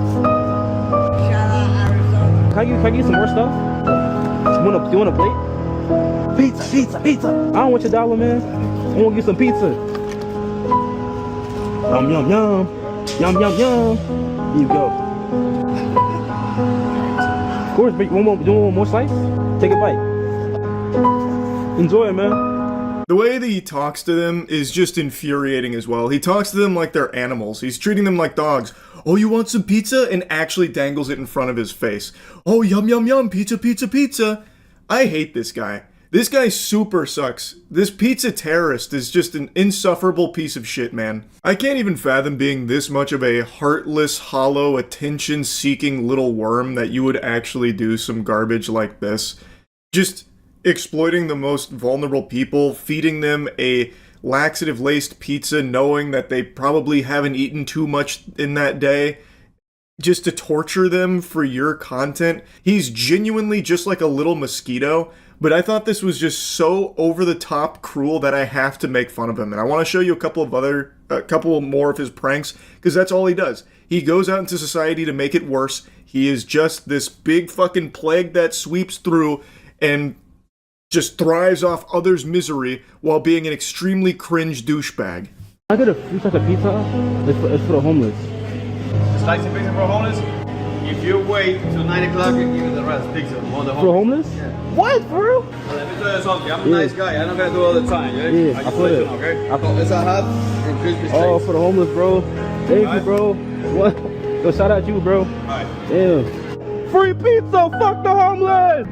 Can I get some more stuff? You want a plate? Pizza, pizza, pizza. I don't want your dollar, man. I want to get some pizza. Yum, yum, yum. Yum, yum, yum. Here you go. Of course, but you want one more slice? Take a bite. Enjoy it, man. The way that he talks to them is just infuriating as well. He talks to them like they're animals. He's treating them like dogs. Oh, you want some pizza? And actually dangles it in front of his face. Oh, yum, yum, yum, pizza, pizza, pizza. I hate this guy. This guy super sucks. This pizza terrorist is just an insufferable piece of shit, man. I can't even fathom being this much of a heartless, hollow, attention-seeking little worm that you would actually do some garbage like this. Just exploiting the most vulnerable people, feeding them a laxative-laced pizza knowing that they probably haven't eaten too much in that day, just to torture them for your content. He's genuinely just like a little mosquito, but I thought this was just so over-the-top cruel that I have to make fun of him. And I want to show you a couple more of his pranks, because that's all he does. He goes out into society to make it worse. He is just this big fucking plague that sweeps through and just thrives off others' misery while being an extremely cringe douchebag. I got a free slice of pizza. It's for the homeless. A slice of pizza for homeless? If you wait till 9 o'clock and give it the rest, pizza for the homeless. For homeless? Yeah. What, for real? Let me tell you something. I'm a nice guy. I'm not gonna do it all the time. Yeah, I feel it. Okay? It's a hot and crispy steak. Oh, for the homeless, bro. Thank you, bro. What? Yo, shout out you, bro. Alright. Yeah. Free pizza! Fuck the homeless!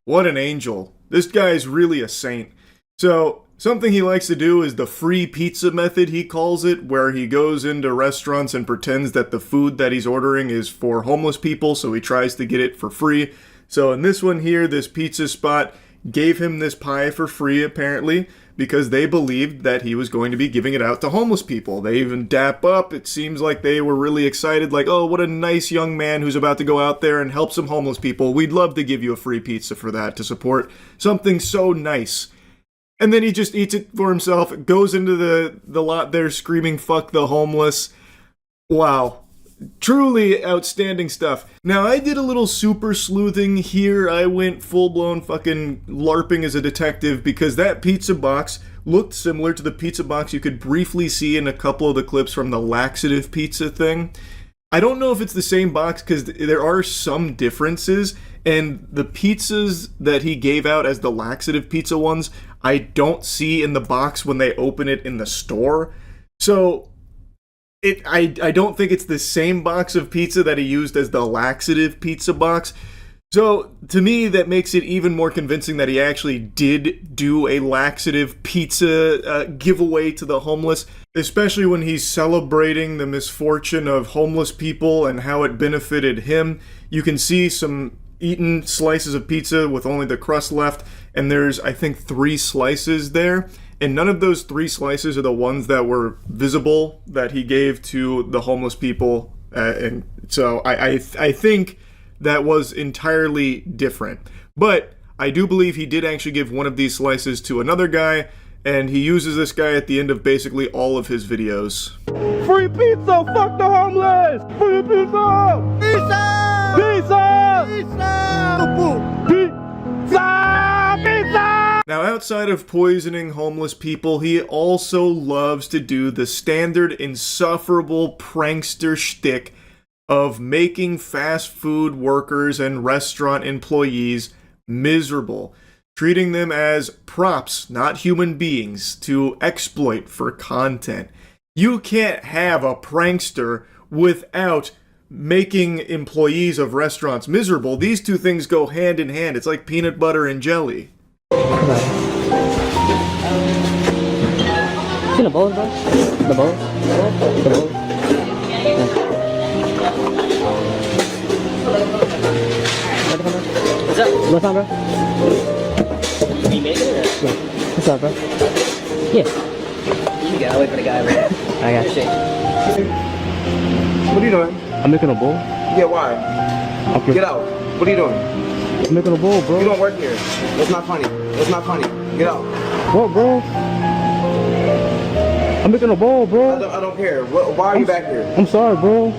What an angel. This guy is really a saint. So, something he likes to do is the free pizza method, he calls it, where he goes into restaurants and pretends that the food that he's ordering is for homeless people, so he tries to get it for free. So in this one here, this pizza spot gave him this pie for free, apparently, because they believed that he was going to be giving it out to homeless people. They even dap up. It seems like they were really excited, like, oh, what a nice young man who's about to go out there and help some homeless people. We'd love to give you a free pizza for that, to support something so nice. And then he just eats it for himself, goes into the lot there screaming, fuck the homeless. Wow. Truly outstanding stuff. Now, I did a little super sleuthing here. I went full-blown fucking LARPing as a detective because that pizza box looked similar to the pizza box you could briefly see in a couple of the clips from the laxative pizza thing. I don't know if it's the same box because there are some differences, and the pizzas that he gave out as the laxative pizza ones, I don't see in the box when they open it in the store. So I don't think it's the same box of pizza that he used as the laxative pizza box. So to me, that makes it even more convincing that he actually did do a laxative pizza giveaway to the homeless, especially when he's celebrating the misfortune of homeless people and how it benefited him. You can see some eaten slices of pizza with only the crust left, and there's, I think, 3 slices there. And none of those 3 slices are the ones that were visible that he gave to the homeless people. And so I think that was entirely different. But I do believe he did actually give one of these slices to another guy, and he uses this guy at the end of basically all of his videos. Free pizza! Fuck the homeless! Free pizza! Pizza! Pizza! Pizza! Pizza! Pizza! Now, outside of poisoning homeless people, he also loves to do the standard insufferable prankster shtick of making fast food workers and restaurant employees miserable, treating them as props, not human beings, to exploit for content. You can't have a prankster without making employees of restaurants miserable. These two things go hand in hand. It's like peanut butter and jelly. See the bowl, bro? The bowl? The bowl? What's up? What's up, bro? You made it? Yeah. What's up, bro? Yeah. You gotta wait for the guy, bro. I got you. What are you doing? I'm making a bowl. Yeah, why? Okay. Get out. What are you doing? I'm making a bowl, bro. You don't work here. That's not funny. That's not funny. Get out. What, bro? I'm making a bowl, bro. I don't care. Why are you back here? I'm sorry, bro.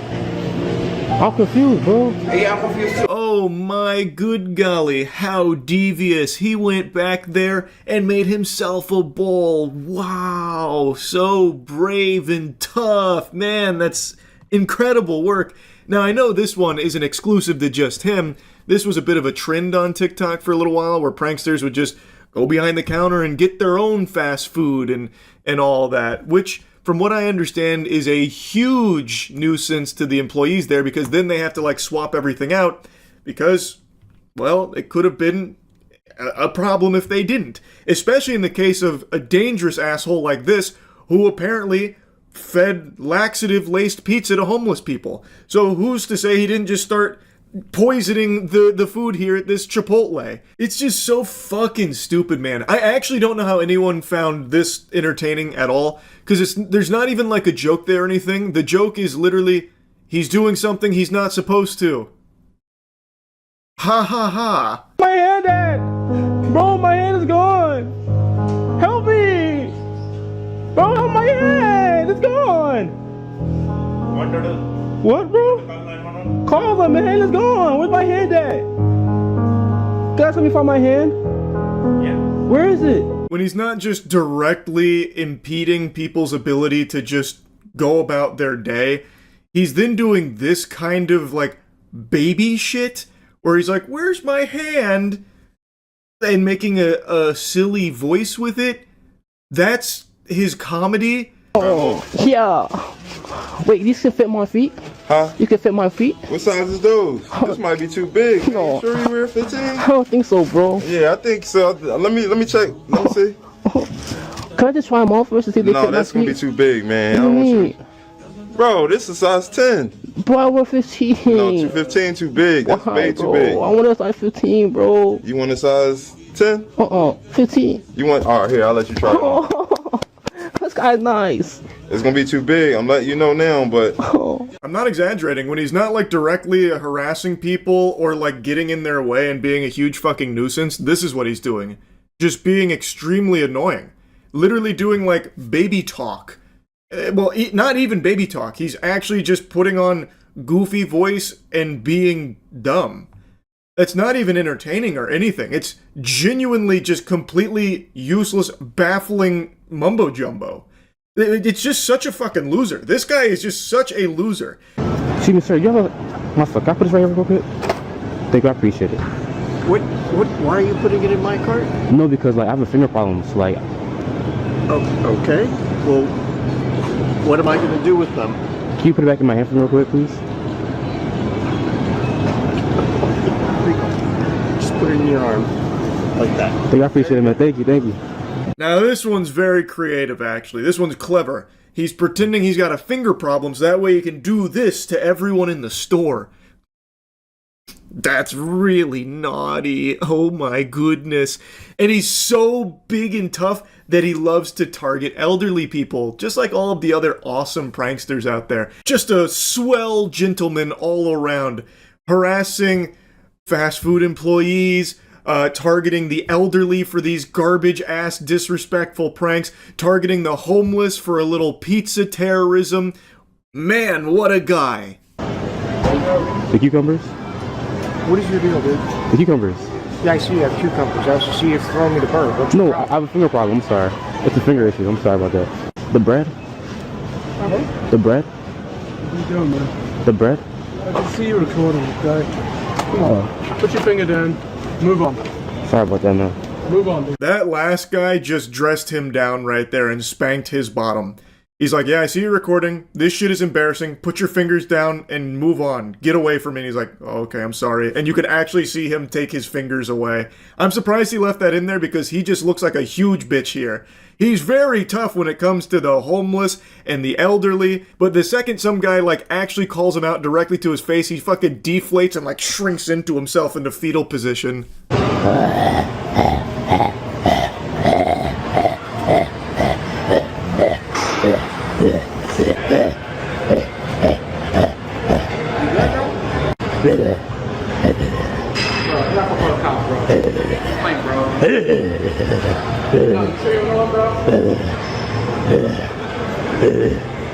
I'm confused, bro. Yeah, I'm confused too. Oh my good golly, how devious. He went back there and made himself a bowl. Wow, so brave and tough. Man, that's incredible work. Now, I know this one isn't exclusive to just him. This was a bit of a trend on TikTok for a little while where pranksters would just go behind the counter and get their own fast food and all that, which, from what I understand, is a huge nuisance to the employees there because then they have to, like, swap everything out because, well, it could have been a problem if they didn't. Especially in the case of a dangerous asshole like this who apparently fed laxative-laced pizza to homeless people. So who's to say he didn't just start poisoning the food here at this Chipotle? It's just so fucking stupid, man. I actually don't know how anyone found this entertaining at all, because there's not even like a joke there or anything. The joke is literally, he's doing something he's not supposed to. Ha ha ha. My hand, Dad! Bro, my hand is gone! Help me! Bro, help my hand! It's gone! What, bro? Call them, my hand is gone! Where's my hand at? Guys, let me find my hand. Yeah. Where is it? When he's not just directly impeding people's ability to just go about their day, he's then doing this kind of, like, baby shit, where he's like, where's my hand? And making a silly voice with it. That's his comedy. Oh, yeah. Wait, these can fit my feet? Huh? You can fit my feet? What size is those? This might be too big. No. You sure you wear 15? I don't think so, bro. Yeah, I think so. Let me check. Let me see. Can I just try them on first to see if they fit my feet? No, that's gonna be too big, man. I don't want you. Bro, this is size 10. Bro, I want 15. No, 15 too big. That's way too big. I want a size 15, bro. You want a size 10? 15. You want? All right, here, I'll let you try it on. This guy's nice. It's gonna be too big. I'm letting you know now, but I'm not exaggerating. When he's not like directly harassing people or like getting in their way and being a huge fucking nuisance, this is what he's doing. Just being extremely annoying. Literally doing like baby talk. Well, not even baby talk. He's actually just putting on goofy voice and being dumb. It's not even entertaining or anything. It's genuinely just completely useless, baffling mumbo jumbo. It's just such a fucking loser. This guy is just such a loser. Excuse me, sir. You have my foot. Can I put this right here real quick? Thank you. I appreciate it. Why are you putting it in my cart? No, because like I have a finger problem. So like. Oh, okay. Well, what am I going to do with them? Can you put it back in my hand for me real quick, please? Just put it in your arm, like that. Thank you. I appreciate it, man. Thank you. Thank you. Now this one's very creative, actually. This one's clever. He's pretending he's got a finger problem so that way he can do this to everyone in the store. That's really naughty. Oh my goodness. And he's so big and tough that he loves to target elderly people, just like all of the other awesome pranksters out there. Just a swell gentleman all around, harassing fast food employees, targeting the elderly for these garbage-ass disrespectful pranks, targeting the homeless for a little pizza terrorism. Man, what a guy. The cucumbers? What is your deal, dude? The cucumbers. Yeah, I see you have cucumbers. I also see you throwing me the bird. No, I have a finger problem. I'm sorry. It's a finger issue. I'm sorry about that. The bread? The bread? What are you doing, man? The bread? I can see you recording, okay? Come on. Put your finger down. Move on. Sorry about that, man. Move on, dude. That last guy just dressed him down right there and spanked his bottom. He's like, yeah, I see you recording. This shit is embarrassing. Put your fingers down and move on. Get away from me. And he's like, oh, okay, I'm sorry. And you could actually see him take his fingers away. I'm surprised he left that in there because he just looks like a huge bitch here. He's very tough when it comes to the homeless and the elderly, but the second some guy like actually calls him out directly to his face, he fucking deflates and like shrinks into himself into fetal position.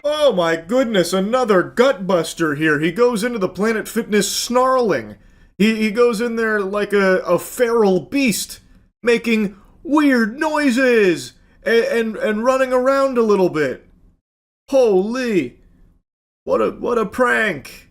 Oh my goodness, another gut buster here. He goes into the Planet Fitness snarling. He goes in there like a feral beast, making weird noises and running around a little bit. Holy, what a prank.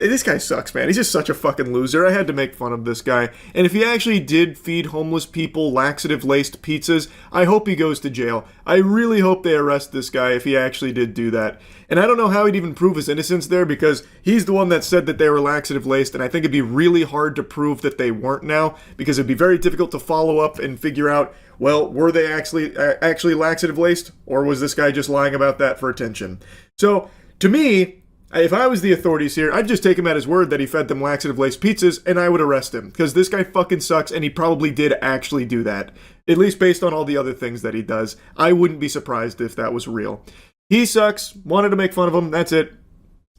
This guy sucks, man. He's just such a fucking loser. I had to make fun of this guy. And if he actually did feed homeless people laxative-laced pizzas, I hope he goes to jail. I really hope they arrest this guy if he actually did do that. And I don't know how he'd even prove his innocence there because he's the one that said that they were laxative-laced, and I think it'd be really hard to prove that they weren't now because it'd be very difficult to follow up and figure out, well, were they actually laxative-laced, or was this guy just lying about that for attention? So, to me, if I was the authorities here, I'd just take him at his word that he fed them laxative-laced pizzas, and I would arrest him. Because this guy fucking sucks, and he probably did actually do that. At least based on all the other things that he does. I wouldn't be surprised if that was real. He sucks. Wanted to make fun of him. That's it.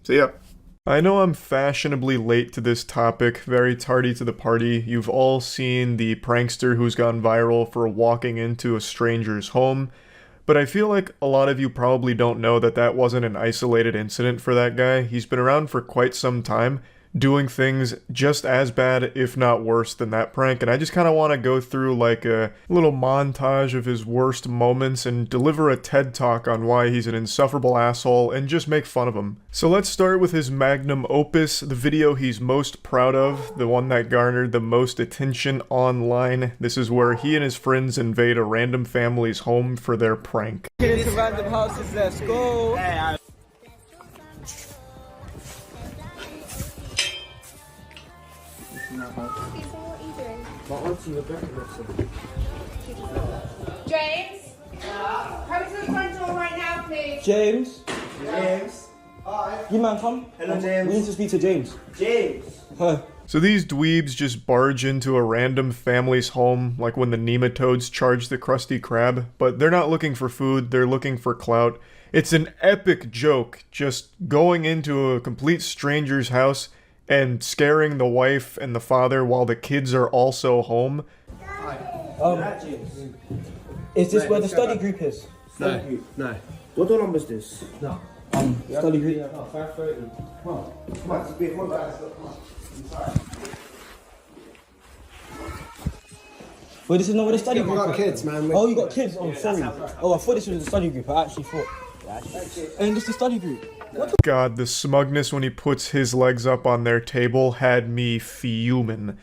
See ya. I know I'm fashionably late to this topic, very tardy to the party. You've all seen the prankster who's gone viral for walking into a stranger's home. But I feel like a lot of you probably don't know that that wasn't an isolated incident for that guy. He's been around for quite some time, doing things just as bad, if not worse, than that prank. And I just kind of want to go through like a little montage of his worst moments and deliver a TED talk on why he's an insufferable asshole and just make fun of him. So let's start with his magnum opus, the video he's most proud of, the one that garnered the most attention online. This is where he and his friends invade a random family's home for their prank. Get into random houses, let's go. James? Come to the front door right now, please. James? James. Hi. You man, come. Hello, James. We need to speak to James. James. Hi. So these dweebs just barge into a random family's home, like when the nematodes charge the Krusty Krab, but they're not looking for food, they're looking for clout. It's an epic joke, just going into a complete stranger's house and scaring the wife and the father while the kids are also home. James. Is this where the study group is? No. No. What door number is this? No. Study group. 5:30. Come on. Come on. Come on, guys. Come on. Wait, this is not where the study group is? I got kids, man. Oh, you got kids? Oh, sorry. Oh, I thought this was the study group. I actually thought. And this is the study group. God, the smugness when he puts his legs up on their table had me fuming.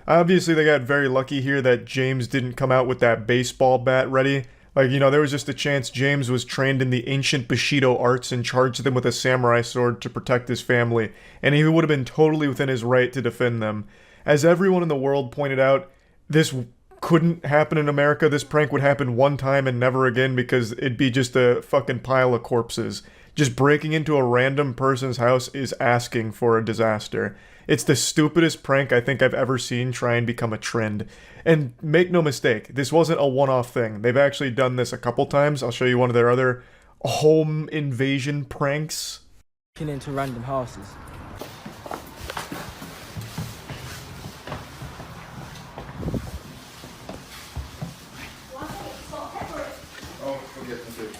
Obviously, they got very lucky here that James didn't come out with that baseball bat ready. Like, you know, there was just a chance James was trained in the ancient Bushido arts and charged them with a samurai sword to protect his family, and he would have been totally within his right to defend them. As everyone in the world pointed out, this couldn't happen in America. This prank would happen one time and never again because it'd be just a fucking pile of corpses. Just breaking into a random person's house is asking for a disaster. It's the stupidest prank I think I've ever seen try and become a trend. And make no mistake, this wasn't a one-off thing. They've actually done this a couple times. I'll show you one of their other home invasion pranks. Into random houses. Oh, forget it.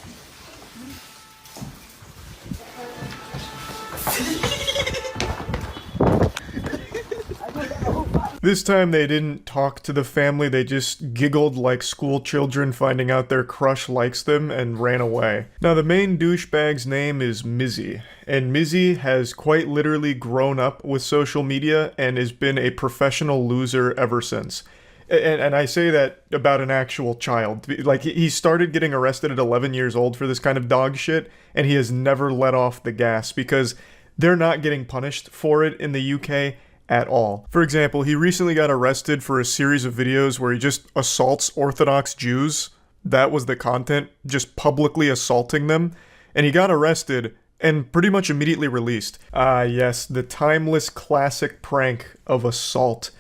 This time they didn't talk to the family, they just giggled like school children finding out their crush likes them and ran away. Now the main douchebag's name is Mizzy, and Mizzy has quite literally grown up with social media and has been a professional loser ever since. And I say that about an actual child. Like, he started getting arrested at 11 years old for this kind of dog shit, and he has never let off the gas because they're not getting punished for it in the UK at all. For example, he recently got arrested for a series of videos where he just assaults Orthodox Jews. That was the content, just publicly assaulting them. And he got arrested and pretty much immediately released. Ah, yes, the timeless classic prank of assault.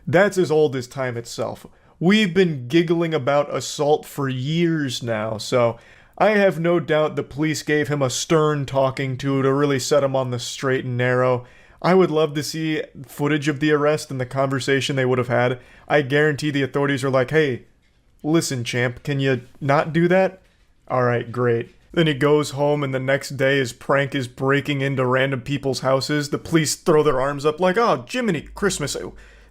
That's as old as time itself. We've been giggling about assault for years now, so I have no doubt the police gave him a stern talking to really set him on the straight and narrow. I would love to see footage of the arrest and the conversation they would have had. I guarantee the authorities are like, hey, listen, champ, can you not do that? Alright, great. Then he goes home and the next day his prank is breaking into random people's houses. The police throw their arms up like, oh, Jiminy Christmas,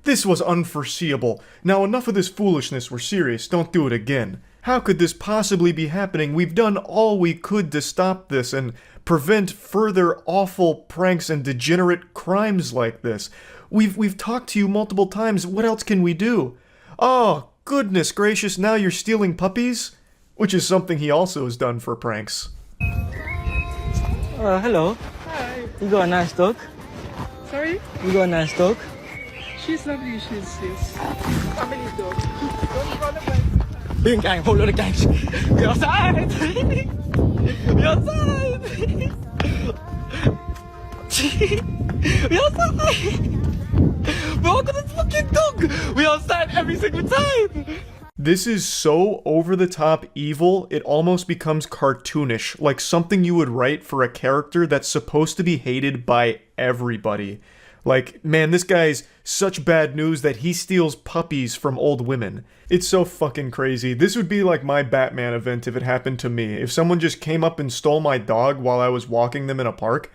this was unforeseeable. Now enough of this foolishness, we're serious, don't do it again. How could this possibly be happening? We've done all we could to stop this and prevent further awful pranks and degenerate crimes like this. We've talked to you multiple times. What else can we do? Oh, goodness gracious, now you're stealing puppies? Which is something he also has done for pranks. Hello. Hi. You got a nice dog? Sorry? You got a nice dog? She's lovely, she's family dog. Don't run away. Big gang, whole lot of gangs. We outside! We outside! We outside! We're all gonna fucking dog! We outside every single time! This is so over-the-top evil, it almost becomes cartoonish, like something you would write for a character that's supposed to be hated by everybody. Like, man, this guy's such bad news that he steals puppies from old women. It's so fucking crazy. This would be like my Batman event if it happened to me. If someone just came up and stole my dog while I was walking them in a park,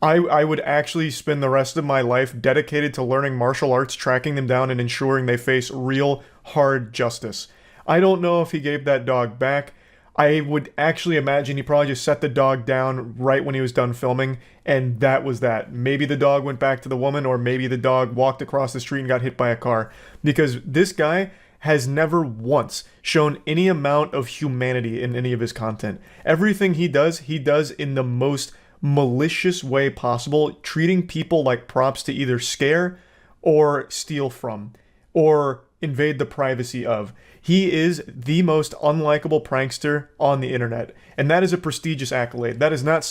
I would actually spend the rest of my life dedicated to learning martial arts, tracking them down, and ensuring they face real, hard justice. I don't know if he gave that dog back. I would actually imagine he probably just set the dog down right when he was done filming, and that was that. Maybe the dog went back to the woman, or maybe the dog walked across the street and got hit by a car. Because this guy has never once shown any amount of humanity in any of his content. Everything he does in the most malicious way possible, treating people like props to either scare or steal from, or invade the privacy of. He is the most unlikable prankster on the internet, and that is a prestigious accolade. That is not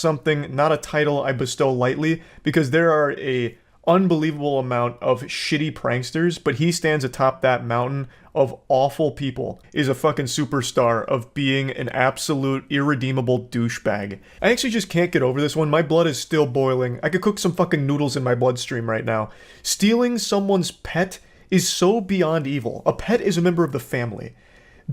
a title I bestow lightly, because there are a unbelievable amount of shitty pranksters, but he stands atop that mountain of awful people, is a fucking superstar of being an absolute irredeemable douchebag. I actually just can't get over this one. My blood is still boiling. I could cook some fucking noodles in my bloodstream right now. Stealing someone's pet is so beyond evil. A pet is a member of the family.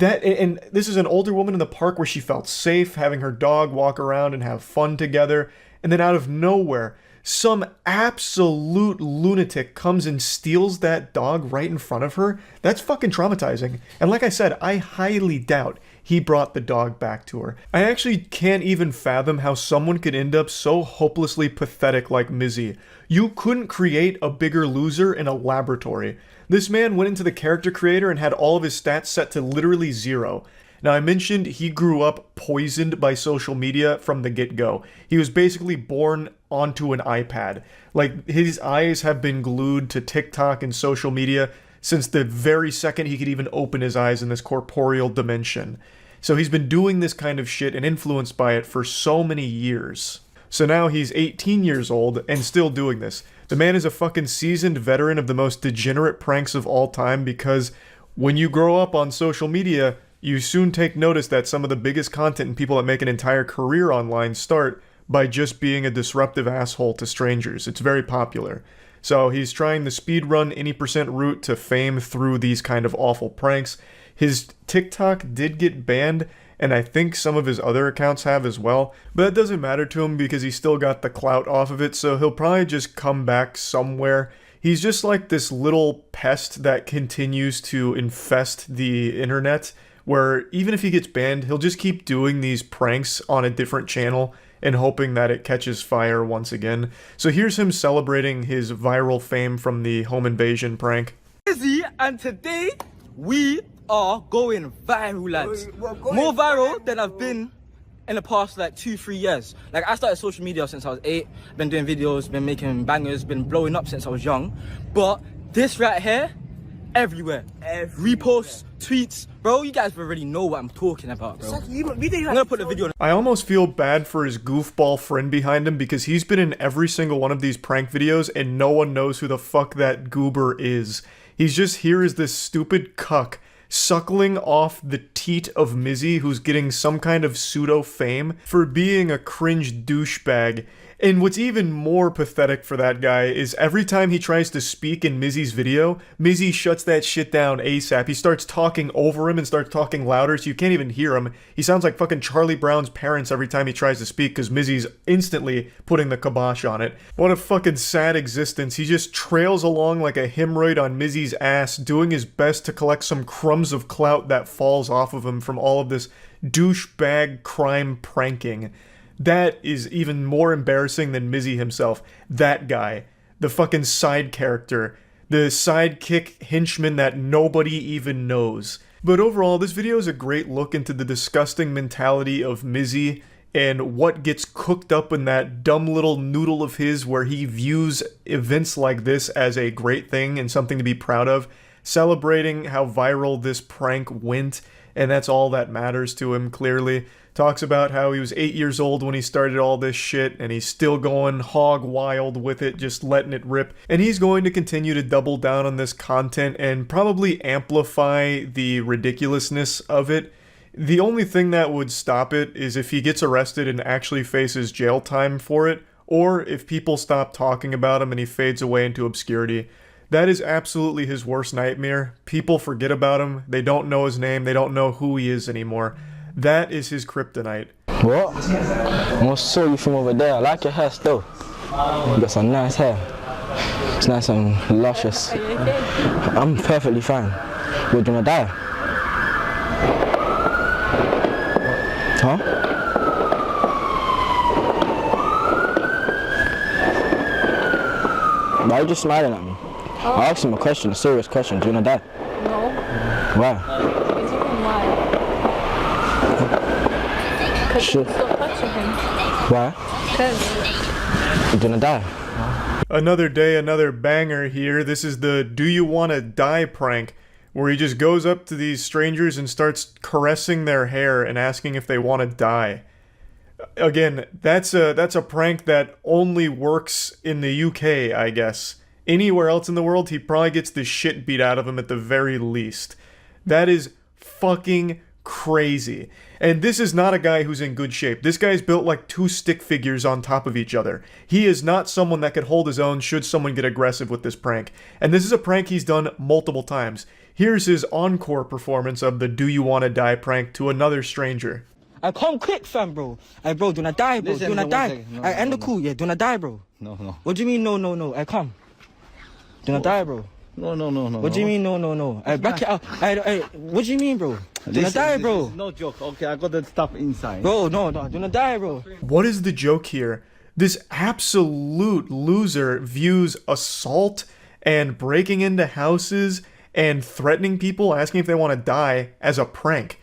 And this is an older woman in the park where she felt safe having her dog walk around and have fun together, and then out of nowhere, some absolute lunatic comes and steals that dog right in front of her. That's fucking traumatizing. And like I said, I highly doubt he brought the dog back to her. I actually can't even fathom how someone could end up so hopelessly pathetic like Mizzy. You couldn't create a bigger loser in a laboratory. This man went into the character creator and had all of his stats set to literally 0. Now, I mentioned he grew up poisoned by social media from the get-go. He was basically born onto an iPad. Like, his eyes have been glued to TikTok and social media since the very second he could even open his eyes in this corporeal dimension. So he's been doing this kind of shit and influenced by it for so many years. So now he's 18 years old and still doing this. The man is a fucking seasoned veteran of the most degenerate pranks of all time, because when you grow up on social media, you soon take notice that some of the biggest content and people that make an entire career online start by just being a disruptive asshole to strangers. It's very popular. So he's trying the speedrun any % route to fame through these kind of awful pranks. His TikTok did get banned, and I think some of his other accounts have as well, but that doesn't matter to him because he still got the clout off of it, so he'll probably just come back somewhere. He's just like this little pest that continues to infest the internet, where even if he gets banned, he'll just keep doing these pranks on a different channel and hoping that it catches fire once again. So here's him celebrating his viral fame from the home invasion prank. And today we are going viral, lads. More viral than I've been in the past like 2-3 years. Like, I started social media since I was 8, been doing videos, been making bangers, been blowing up since I was young. But this right here, everywhere. Reposts, tweets. Bro, you guys already know what I'm talking about, bro. I'm gonna put the video on. I almost feel bad for his goofball friend behind him, because he's been in every single one of these prank videos and no one knows who the fuck that goober is. He's just here as this stupid cuck suckling off the teat of Mizzy, who's getting some kind of pseudo fame for being a cringe douchebag. And what's even more pathetic for that guy is every time he tries to speak in Mizzy's video, Mizzy shuts that shit down ASAP. He starts talking over him and starts talking louder so you can't even hear him. He sounds like fucking Charlie Brown's parents every time he tries to speak because Mizzy's instantly putting the kibosh on it. What a fucking sad existence. He just trails along like a hemorrhoid on Mizzy's ass, doing his best to collect some crumbs of clout that falls off of him from all of this douchebag crime pranking. That is even more embarrassing than Mizzy himself. That guy. The fucking side character. The sidekick henchman that nobody even knows. But overall, this video is a great look into the disgusting mentality of Mizzy and what gets cooked up in that dumb little noodle of his where he views events like this as a great thing and something to be proud of, celebrating how viral this prank went, and that's all that matters to him, clearly. Talks about how he was 8 years old when he started all this shit, and he's still going hog wild with it, just letting it rip. And he's going to continue to double down on this content and probably amplify the ridiculousness of it. The only thing that would stop it is if he gets arrested and actually faces jail time for it, or if people stop talking about him and he fades away into obscurity. That is absolutely his worst nightmare. People forget about him, they don't know his name, they don't know who he is anymore. That is his kryptonite. What? I'm gonna show you from over there. I like your hair still. You got some nice hair. It's nice and luscious. I'm perfectly fine. You're gonna die. Huh? Why are you just smiling at me? I asked him a question, a serious question. Do you wanna die? No. Why? Because you still touching him. Why? Because you're gonna die. Another day, another banger here. This is the Do You Wanna Die prank, where he just goes up to these strangers and starts caressing their hair and asking if they want to die. Again, that's a prank that only works in the UK, I guess. Anywhere else in the world, he probably gets the shit beat out of him at the very least. That is fucking crazy. And this is not a guy who's in good shape. This guy's built like two stick figures on top of each other. He is not someone that could hold his own should someone get aggressive with this prank. And this is a prank he's done multiple times. Here's his encore performance of the Do You Wanna Die prank to another stranger. I come quick, fam, bro. Hey, bro, do not die, bro. Do not die. I end the call, yeah. Do not die, bro. No. What do you mean, no? I come. Do not die, bro. No. What do you mean, no? I back it up. What do you mean, bro? Do not die, bro. This is no joke. Okay, I got that stuff inside. Bro, no. Do not die, bro. What is the joke here? This absolute loser views assault and breaking into houses and threatening people, asking if they want to die, as a prank.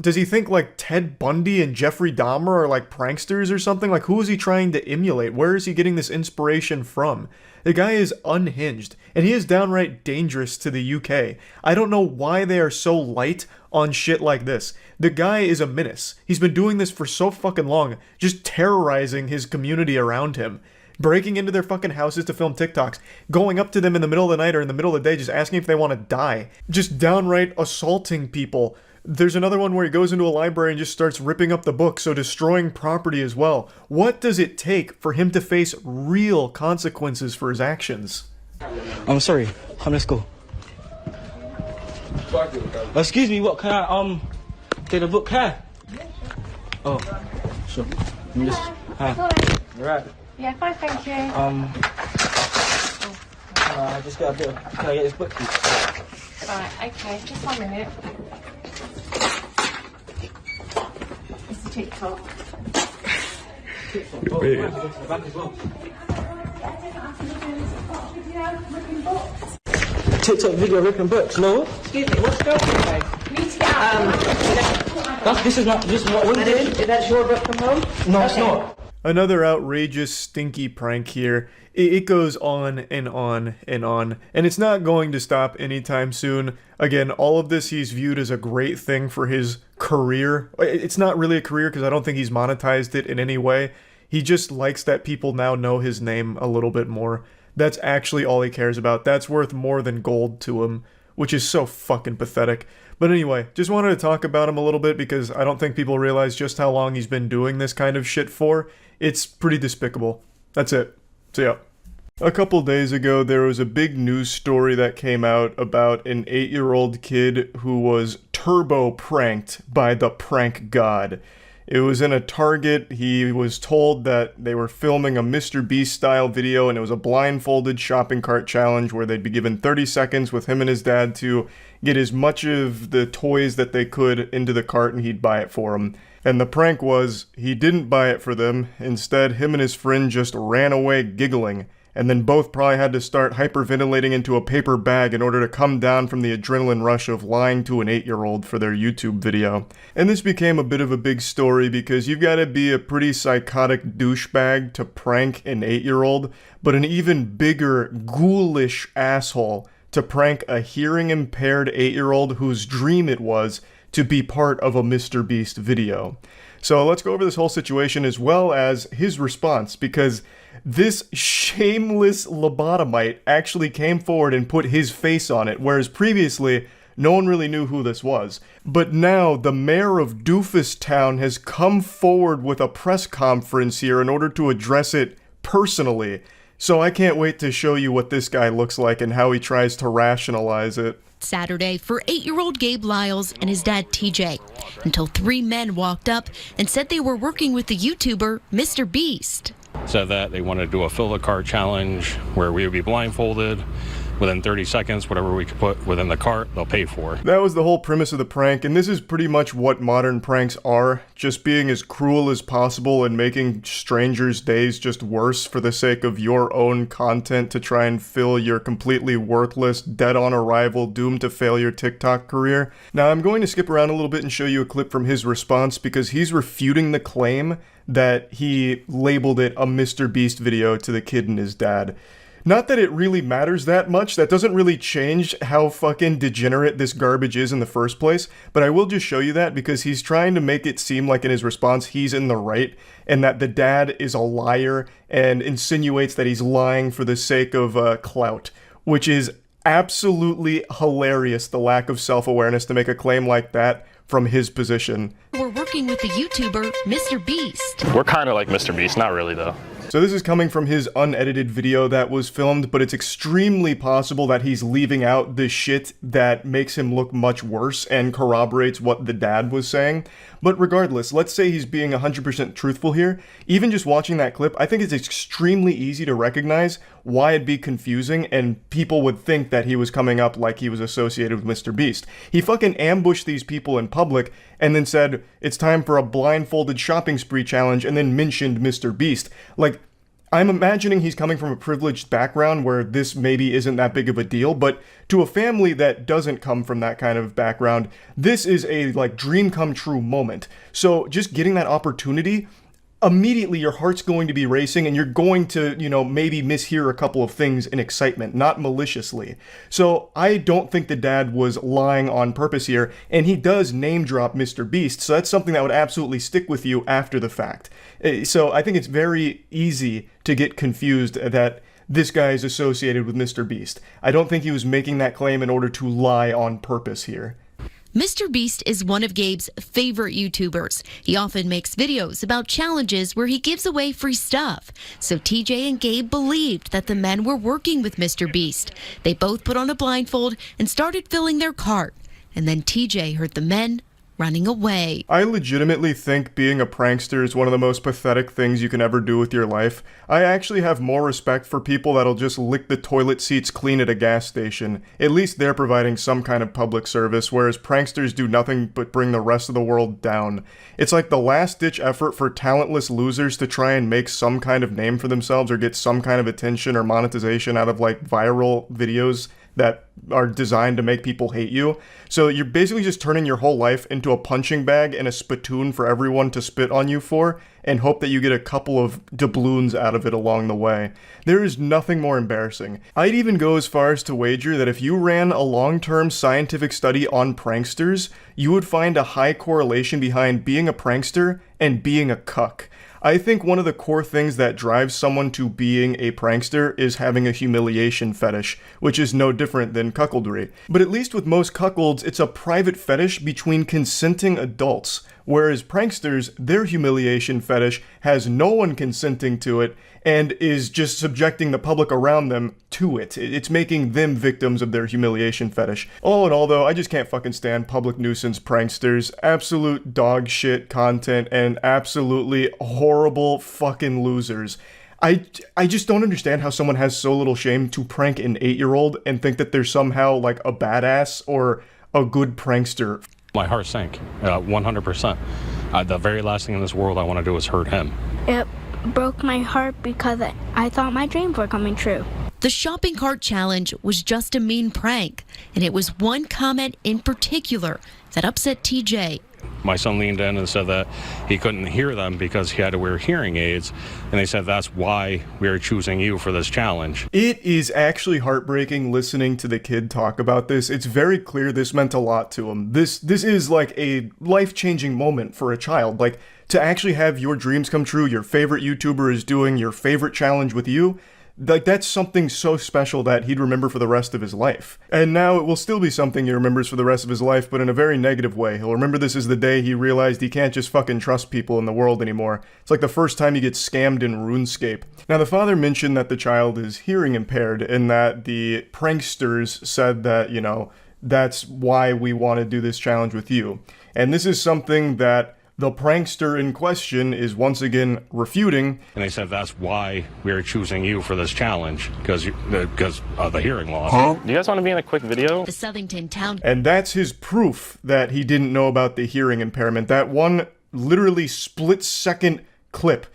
Does he think like Ted Bundy and Jeffrey Dahmer are like pranksters or something? Like, who is he trying to emulate? Where is he getting this inspiration from? The guy is unhinged, and he is downright dangerous to the UK. I don't know why they are so light on shit like this. The guy is a menace. He's been doing this for so fucking long, just terrorizing his community around him. Breaking into their fucking houses to film TikToks, going up to them in the middle of the night or in the middle of the day just asking if they want to die. Just downright assaulting people. There's another one where he goes into a library and just starts ripping up the books, so destroying property as well. What does it take for him to face real consequences for his actions? I'm sorry. Come, let's go. Excuse me, what, can I, take the book here? Oh, sure. Let me just, hi. You right? Yeah, fine, thank you. I just got a bit of, can I get this book, please? Right, okay, just 1 minute. It's a TikTok. Oh, yeah. Back as well. TikTok video ripping books, no? Excuse me, what's going on? You need to get out. This is what it is? That's your book from home? No, it's not. Another outrageous, stinky prank here. It goes on and on and on, and it's not going to stop anytime soon. Again, all of this he's viewed as a great thing for his career. It's not really a career because I don't think he's monetized it in any way. He just likes that people now know his name a little bit more. That's actually all he cares about. That's worth more than gold to him, which is so fucking pathetic. But anyway, just wanted to talk about him a little bit because I don't think people realize just how long he's been doing this kind of shit for. It's pretty despicable. That's it. See ya. A couple days ago, there was a big news story that came out about an 8-year-old kid who was turbo pranked by the prank god. It was in a Target. He was told that they were filming a Mr. Beast style video, and it was a blindfolded shopping cart challenge where they'd be given 30 seconds with him and his dad to get as much of the toys that they could into the cart, and he'd buy it for them. And the prank was, he didn't buy it for them. Instead, him and his friend just ran away giggling, and then both probably had to start hyperventilating into a paper bag in order to come down from the adrenaline rush of lying to an 8-year-old for their YouTube video. And this became a bit of a big story because you've got to be a pretty psychotic douchebag to prank an 8-year-old, but an even bigger, ghoulish asshole to prank a hearing-impaired 8-year-old whose dream it was to be part of a Mr. Beast video. So let's go over this whole situation as well as his response, because this shameless lobotomite actually came forward and put his face on it, whereas previously no one really knew who this was. But now the mayor of Doofus Town has come forward with a press conference here in order to address it personally. So I can't wait to show you what this guy looks like and how he tries to rationalize it. Saturday for 8-year-old Gabe Lyles and his dad TJ, until 3 men walked up and said they were working with the YouTuber Mr. Beast. Said that they wanted to do a fill the cart challenge where we would be blindfolded. Within 30 seconds, whatever we could put within the cart, they'll pay for. That was the whole premise of the prank, and this is pretty much what modern pranks are. Just being as cruel as possible and making strangers' days just worse for the sake of your own content to try and fill your completely worthless, dead-on-arrival, doomed-to-failure TikTok career. Now, I'm going to skip around a little bit and show you a clip from his response because he's refuting the claim that he labeled it a Mr. Beast video to the kid and his dad. Not that it really matters that much, that doesn't really change how fucking degenerate this garbage is in the first place, but I will just show you that because he's trying to make it seem like in his response he's in the right, and that the dad is a liar, and insinuates that he's lying for the sake of clout, which is absolutely hilarious, the lack of self-awareness to make a claim like that from his position. We're working with the YouTuber, Mr. Beast. We're kind of like Mr. Beast, not really though. So this is coming from his unedited video that was filmed, but it's extremely possible that he's leaving out the shit that makes him look much worse and corroborates what the dad was saying. But regardless, let's say he's being 100% truthful here. Even just watching that clip, I think it's extremely easy to recognize why it'd be confusing and people would think that he was coming up like he was associated with Mr. Beast. He fucking ambushed these people in public and then said, it's time for a blindfolded shopping spree challenge, and then mentioned Mr. Beast. Like, I'm imagining he's coming from a privileged background where this maybe isn't that big of a deal, but to a family that doesn't come from that kind of background, this is a, like, dream come true moment. So just getting that opportunity, immediately your heart's going to be racing and you're going to, you know, maybe mishear a couple of things in excitement, not maliciously. So I don't think the dad was lying on purpose here, and he does name drop Mr. Beast, so that's something that would absolutely stick with you after the fact. So I think it's very easy to get confused that this guy is associated with Mr. Beast. I don't think he was making that claim in order to lie on purpose here. Mr. Beast is one of Gabe's favorite YouTubers. He often makes videos about challenges where he gives away free stuff. So TJ and Gabe believed that the men were working with Mr. Beast. They both put on a blindfold and started filling their cart. And then TJ heard the men running away. I legitimately think being a prankster is one of the most pathetic things you can ever do with your life. I actually have more respect for people that'll just lick the toilet seats clean at a gas station. At least they're providing some kind of public service, whereas pranksters do nothing but bring the rest of the world down. It's like the last-ditch effort for talentless losers to try and make some kind of name for themselves or get some kind of attention or monetization out of, like, viral videos that are designed to make people hate you. So you're basically just turning your whole life into a punching bag and a spittoon for everyone to spit on you for, and hope that you get a couple of doubloons out of it along the way. There is nothing more embarrassing. I'd even go as far as to wager that if you ran a long-term scientific study on pranksters, you would find a high correlation behind being a prankster and being a cuck. I think one of the core things that drives someone to being a prankster is having a humiliation fetish, which is no different than cuckoldry. But at least with most cuckolds, it's a private fetish between consenting adults, whereas pranksters, their humiliation fetish has no one consenting to it and is just subjecting the public around them to it. It's making them victims of their humiliation fetish. All in all though, I just can't fucking stand public nuisance pranksters. Absolute dog shit content and absolutely horrible fucking losers. I just don't understand how someone has so little shame to prank an 8-year-old and think that they're somehow like a badass or a good prankster. My heart sank, 100%. The very last thing in this world I want to do is hurt him. It broke my heart because I thought my dreams were coming true. The shopping cart challenge was just a mean prank, and it was one comment in particular that upset TJ. My son leaned in and said that he couldn't hear them because he had to wear hearing aids, and they said that's why we are choosing you for this challenge. It is actually heartbreaking listening to the kid talk about this. It's very clear this meant a lot to him. This is like a life-changing moment for a child. Like, to actually have your dreams come true, your favorite YouTuber is doing your favorite challenge with you, like, that's something so special that he'd remember for the rest of his life. And now it will still be something he remembers for the rest of his life, but in a very negative way. He'll remember this as the day he realized he can't just fucking trust people in the world anymore. It's like the first time you get scammed in RuneScape. Now, the father mentioned that the child is hearing impaired and that the pranksters said that, you know, that's why we want to do this challenge with you. And this is something that the prankster in question is once again refuting. And they said that's why we are choosing you for this challenge, because of the hearing loss. Do you guys want to be in a quick video? The Southington town. And that's his proof that he didn't know about the hearing impairment. That one literally split-second clip.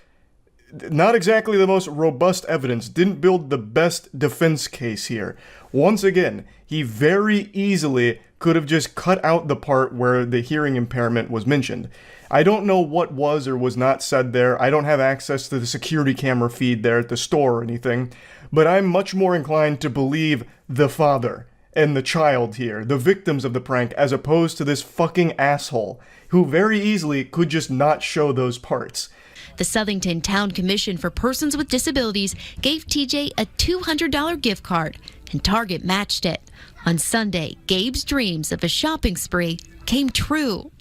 Not exactly the most robust evidence, didn't build the best defense case here. Once again, he very easily could have just cut out the part where the hearing impairment was mentioned. I don't know what was or was not said there. I don't have access to the security camera feed there at the store or anything, but I'm much more inclined to believe the father and the child here, the victims of the prank, as opposed to this fucking asshole who very easily could just not show those parts. The Southington Town Commission for Persons with Disabilities gave TJ a $200 gift card, and Target matched it. On Sunday, Gabe's dreams of a shopping spree came true.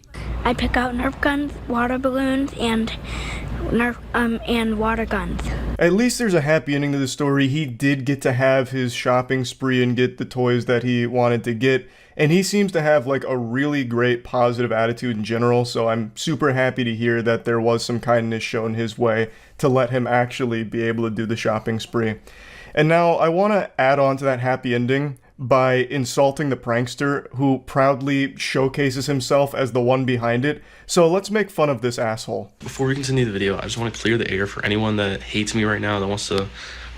I pick out Nerf guns, water balloons, and water guns. At least there's a happy ending to the story. He did get to have his shopping spree and get the toys that he wanted to get. And he seems to have like a really great positive attitude in general. So I'm super happy to hear that there was some kindness shown his way to let him actually be able to do the shopping spree. And now I want to add on to that happy ending by insulting the prankster who proudly showcases himself as the one behind it. So let's make fun of this asshole. Before we continue the video, I just want to clear the air for anyone that hates me right now, that wants to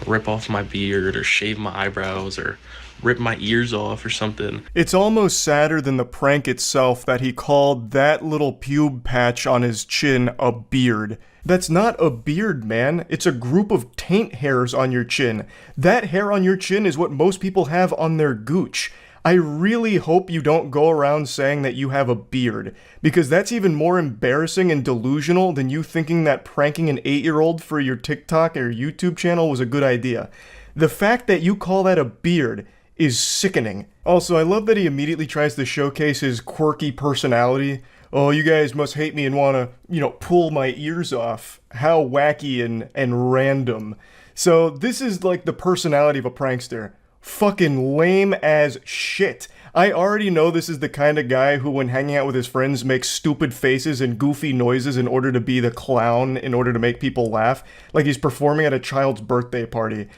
rip off my beard or shave my eyebrows or rip my ears off or something. It's almost sadder than the prank itself that he called that little pube patch on his chin a beard. That's not a beard, man. It's a group of taint hairs on your chin. That hair on your chin is what most people have on their gooch. I really hope you don't go around saying that you have a beard, because that's even more embarrassing and delusional than you thinking that pranking an 8-year-old for your TikTok or YouTube channel was a good idea. The fact that you call that a beard is sickening. Also, I love that he immediately tries to showcase his quirky personality. Oh, you guys must hate me and want to, pull my ears off. How wacky and random. So this is like the personality of a prankster. Fucking lame as shit. I already know this is the kind of guy who, when hanging out with his friends, makes stupid faces and goofy noises in order to be the clown, in order to make people laugh, like he's performing at a child's birthday party.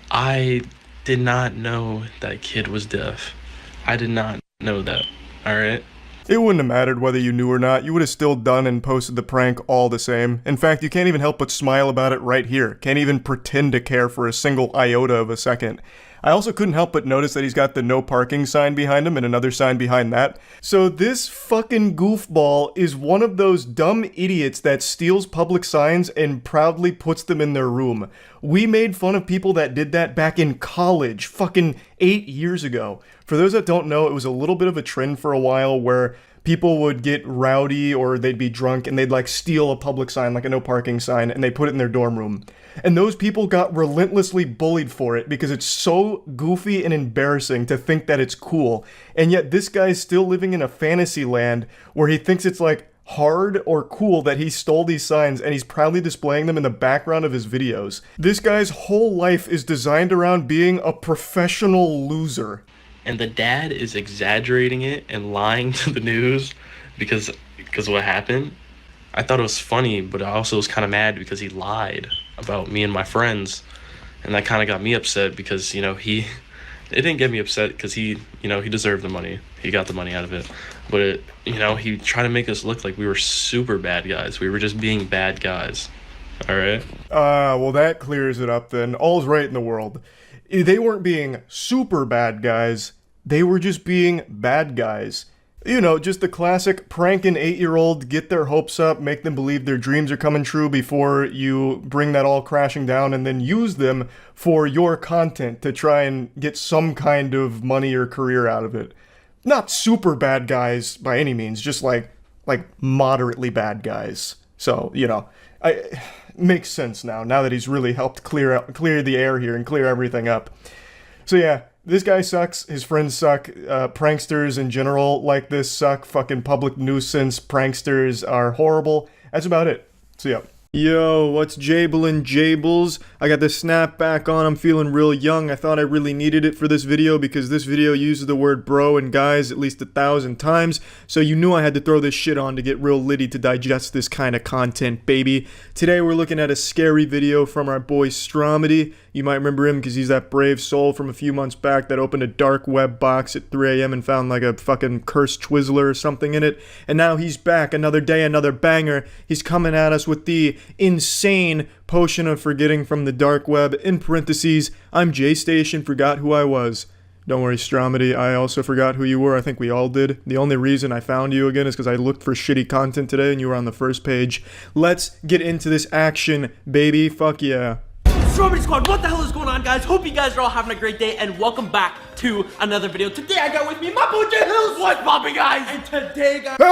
I did not know that kid was deaf. I did not know that, alright? It wouldn't have mattered whether you knew or not. You would have still done and posted the prank all the same. In fact, you can't even help but smile about it right here. Can't even pretend to care for a single iota of a second. I also couldn't help but notice that he's got the no parking sign behind him and another sign behind that. So this fucking goofball is one of those dumb idiots that steals public signs and proudly puts them in their room. We made fun of people that did that back in college, fucking 8 years ago. For those that don't know, it was a little bit of a trend for a while where people would get rowdy or they'd be drunk and they'd like steal a public sign, like a no parking sign, and they put it in their dorm room. And those people got relentlessly bullied for it because it's so goofy and embarrassing to think that it's cool. And yet this guy's still living in a fantasy land where he thinks it's like hard or cool that he stole these signs, and he's proudly displaying them in the background of his videos. This guy's whole life is designed around being a professional loser. And the dad is exaggerating it and lying to the news because what happened. I thought it was funny, but I also was kind of mad because he lied about me and my friends, and that kind of got me upset because, it didn't get me upset because he deserved the money. He got the money out of it. But, he tried to make us look like we were super bad guys. We were just being bad guys. All right? Well, that clears it up then. All's right in the world. They weren't being super bad guys. They were just being bad guys. Just the classic prank an 8-year-old, get their hopes up, make them believe their dreams are coming true before you bring that all crashing down, and then use them for your content to try and get some kind of money or career out of it. Not super bad guys by any means, just like moderately bad guys. So, makes sense now that he's really helped clear the air here and clear everything up. So yeah, this guy sucks, his friends suck, pranksters in general like this suck, fucking public nuisance pranksters are horrible. That's about it. So yeah. Yo, what's Jablin' Jables? I got this snapback on, I'm feeling real young. I thought I really needed it for this video because this video uses the word bro and guys at least 1,000 times, so you knew I had to throw this shit on to get real litty to digest this kind of content, baby. Today we're looking at a scary video from our boy Stromedy. You might remember him because he's that brave soul from a few months back that opened a dark web box at 3 a.m. and found like a fucking cursed Twizzler or something in it. And now he's back, another day, another banger. He's coming at us with the insane potion of forgetting from the dark web. In parentheses, I'm J-Station, forgot who I was. Don't worry, Stromedy, I also forgot who you were. I think we all did. The only reason I found you again is because I looked for shitty content today and you were on the first page. Let's get into this action, baby. Fuck yeah. Strawberry Squad, what the hell is going on, guys? Hope you guys are all having a great day, and welcome back to another video. Today I got with me my boy J Hills. What's poppin', guys? And today, guys, I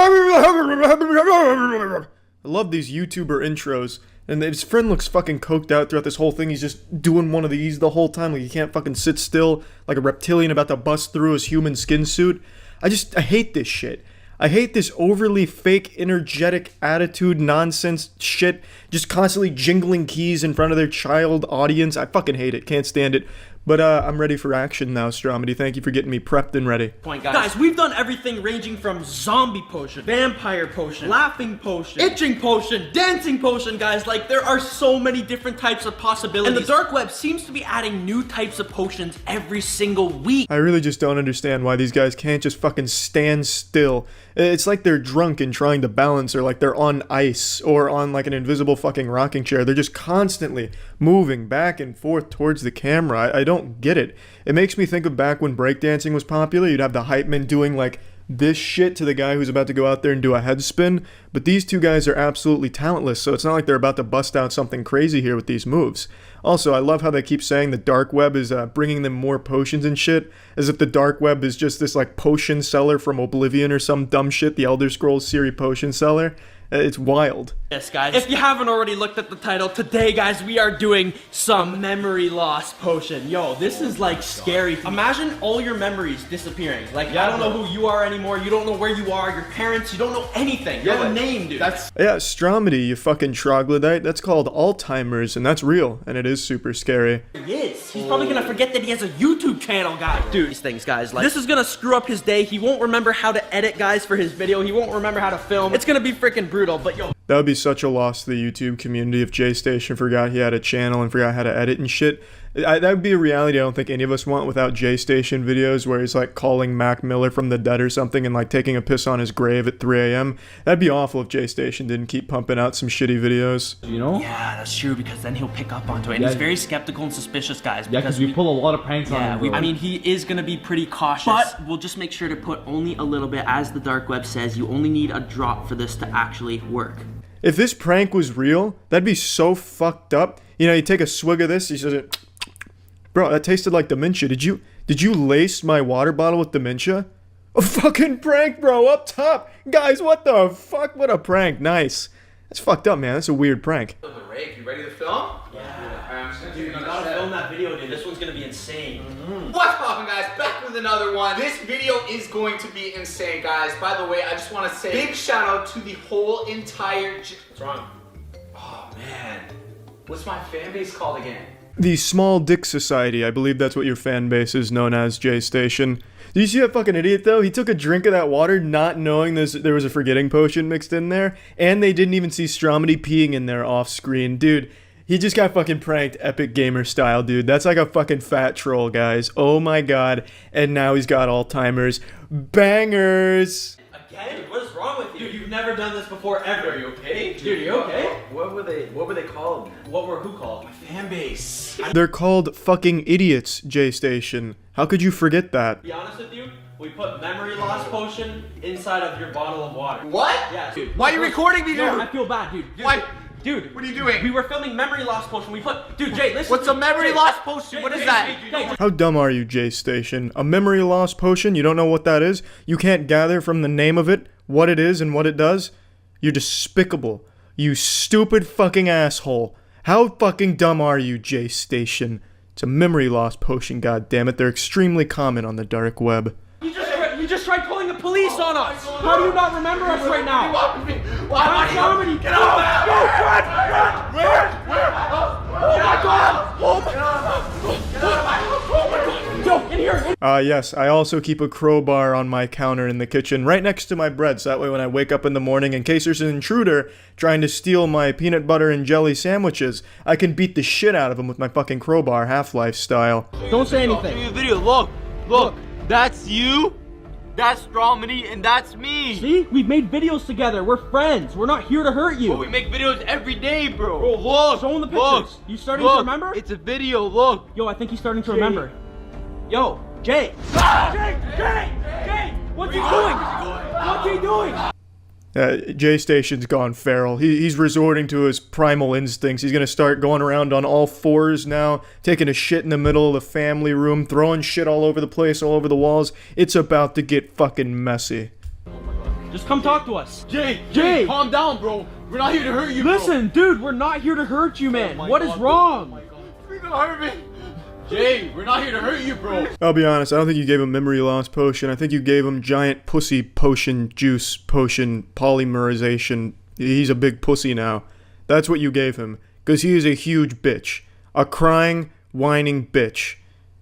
love these YouTuber intros. And his friend looks fucking coked out throughout this whole thing. He's just doing one of these the whole time. Like he can't fucking sit still like a reptilian about to bust through his human skin suit. I hate this shit. I hate this overly fake, energetic attitude, nonsense shit. Just constantly jingling keys in front of their child audience. I fucking hate it. Can't stand it. But I'm ready for action now, Stromedy. Thank you for getting me prepped and ready. Guys, we've done everything ranging from zombie potion, vampire potion, laughing potion, itching potion, dancing potion, guys. Like, there are so many different types of possibilities. And the dark web seems to be adding new types of potions every single week. I really just don't understand why these guys can't just fucking stand still. It's like they're drunk and trying to balance, or like they're on ice, or on like an invisible fucking rocking chair. They're just constantly moving back and forth towards the camera. I don't get it. It makes me think of back when breakdancing was popular. You'd have the hype men doing like this shit to the guy who's about to go out there and do a head spin. But these two guys are absolutely talentless, so it's not like they're about to bust out something crazy here with these moves. Also, I love how they keep saying the dark web is bringing them more potions and shit, as if the dark web is just this like potion seller from Oblivion or some dumb shit, the Elder Scrolls series potion seller. It's wild. Yes, guys. If you haven't already looked at the title, today, guys, we are doing some memory loss potion. Yo, this is like scary. Imagine all your memories disappearing. Like, I don't know who you are anymore. You don't know where you are. Your parents, you don't know anything. You have a name, dude. Yeah, Stromedy, you fucking troglodyte. That's called Alzheimer's, and that's real, and it is super scary. He is. He's probably gonna forget that he has a YouTube channel, guys. Dude, these things, guys. Like, this is gonna screw up his day. He won't remember how to edit, guys, for his video. He won't remember how to film. It's gonna be freaking brutal. But yo, that would be such a loss to the YouTube community if J-Station forgot he had a channel and forgot how to edit and shit. That would be a reality I don't think any of us want without J-Station videos where he's like calling Mac Miller from the dead or something and like taking a piss on his grave at 3 a.m. That'd be awful if J-Station didn't keep pumping out some shitty videos. You know? Yeah, that's true, because then he'll pick up onto it. And he's very skeptical and suspicious, guys. Yeah, because we pull a lot of pranks on him. I mean, he is going to be pretty cautious. But we'll just make sure to put only a little bit. As the dark web says, you only need a drop for this to actually work. If this prank was real, that'd be so fucked up. You know, you take a swig of this, he says, bro, that tasted like Dementia. Did you lace my water bottle with Dementia? A fucking prank, bro, up top. Guys, what the fuck? What a prank. Nice. That's fucked up, man. That's a weird prank. You ready to film? Yeah. Dude, you gotta film that video, dude. This one's gonna be insane. What's poppin', guys? Back with another one. This video is going to be insane, guys. By the way, I just want to say big shout out to the whole entire... What's wrong? Oh, man. What's my fan base called again? The Small Dick Society. I believe that's what your fan base is known as, J-Station. Did you see that fucking idiot, though? He took a drink of that water not knowing there was a forgetting potion mixed in there, and they didn't even see Stromedy peeing in there off screen. Dude, he just got fucking pranked Epic Gamer style, dude. That's like a fucking fat troll, guys. Oh my god. And now he's got Alzheimer's. Bangers! Again? What is wrong with you? Dude, you've never done this before, ever. Are you okay? Dude, are you okay? What were they called? Who called? My fan base. They're called fucking idiots, J-Station. How could you forget that? To be honest with you, we put memory loss potion inside of your bottle of water. What? Yeah, dude. Why are you recording me, dude? No, I feel bad, dude. Why? Dude, what are you doing? We were filming memory loss potion. We put, dude, Jay, listen. What's a memory loss potion? What is that? How dumb are you, J-Station? A memory loss potion? You don't know what that is? You can't gather from the name of it what it is and what it does? You're despicable. You stupid fucking asshole. How fucking dumb are you, J-Station? It's a memory loss potion, goddammit. They're extremely common on the dark web. You just tried calling the police on us. How do you not remember us right now? Why? Get out! Go, run! Where? Oh my god! Oh my god! Yo, in here! Yes, I also keep a crowbar on my counter in the kitchen right next to my bread, so that way when I wake up in the morning, in case there's an intruder trying to steal my peanut butter and jelly sandwiches, I can beat the shit out of them with my fucking crowbar, Half-Life style. Don't say anything. Do your video. Look. That's you. That's Stromedy, and that's me. See? We've made videos together. We're friends. We're not here to hurt you. Well, we make videos every day, bro. Bro, look. Show him the pictures. You starting to remember? It's a video, look. Yo, I think he's starting to remember. Yo, Jay! Jay! What's he doing? What's he doing? J-Station's gone feral. He's resorting to his primal instincts. He's gonna start going around on all fours now, taking a shit in the middle of the family room, throwing shit all over the place, all over the walls. It's about to get fucking messy. Just come talk to us. Jay, calm down, bro. We're not here to hurt you, Listen, dude, we're not here to hurt you, man. What is wrong? You're gonna hurt me. Jay, we're not here to hurt you, bro. I'll be honest, I don't think you gave him memory loss potion. I think you gave him giant pussy potion, juice potion, polymerization. He's a big pussy now. That's what you gave him. Because he is a huge bitch. A crying, whining bitch.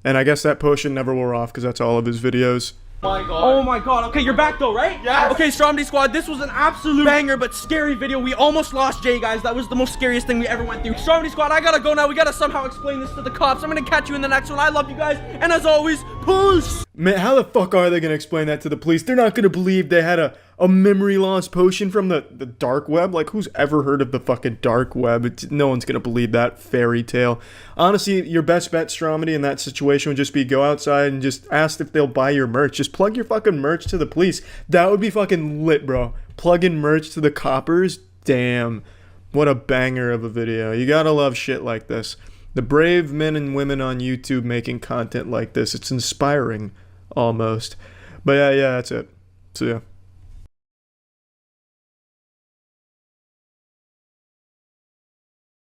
And I guess that potion never wore off because that's all of his videos. Oh my god. Okay, you're back though, right? Yes. Okay, Stromedy Squad, this was an absolute banger but scary video. We almost lost Jay, guys. That was the most scariest thing we ever went through. Stromedy Squad, I gotta go now. We gotta somehow explain this to the cops. I'm gonna catch you in the next one. I love you guys. And as always, peace! Man, how the fuck are they gonna explain that to the police? They're not gonna believe they had a memory loss potion from the dark web? Like, who's ever heard of the fucking dark web? No one's gonna believe that fairy tale. Honestly, your best bet, Stromedy, in that situation would just be go outside and just ask if they'll buy your merch. Just plug your fucking merch to the police. That would be fucking lit, bro. Plugging merch to the coppers? Damn. What a banger of a video. You gotta love shit like this. The brave men and women on YouTube making content like this. It's inspiring, almost. But yeah, that's it. See ya.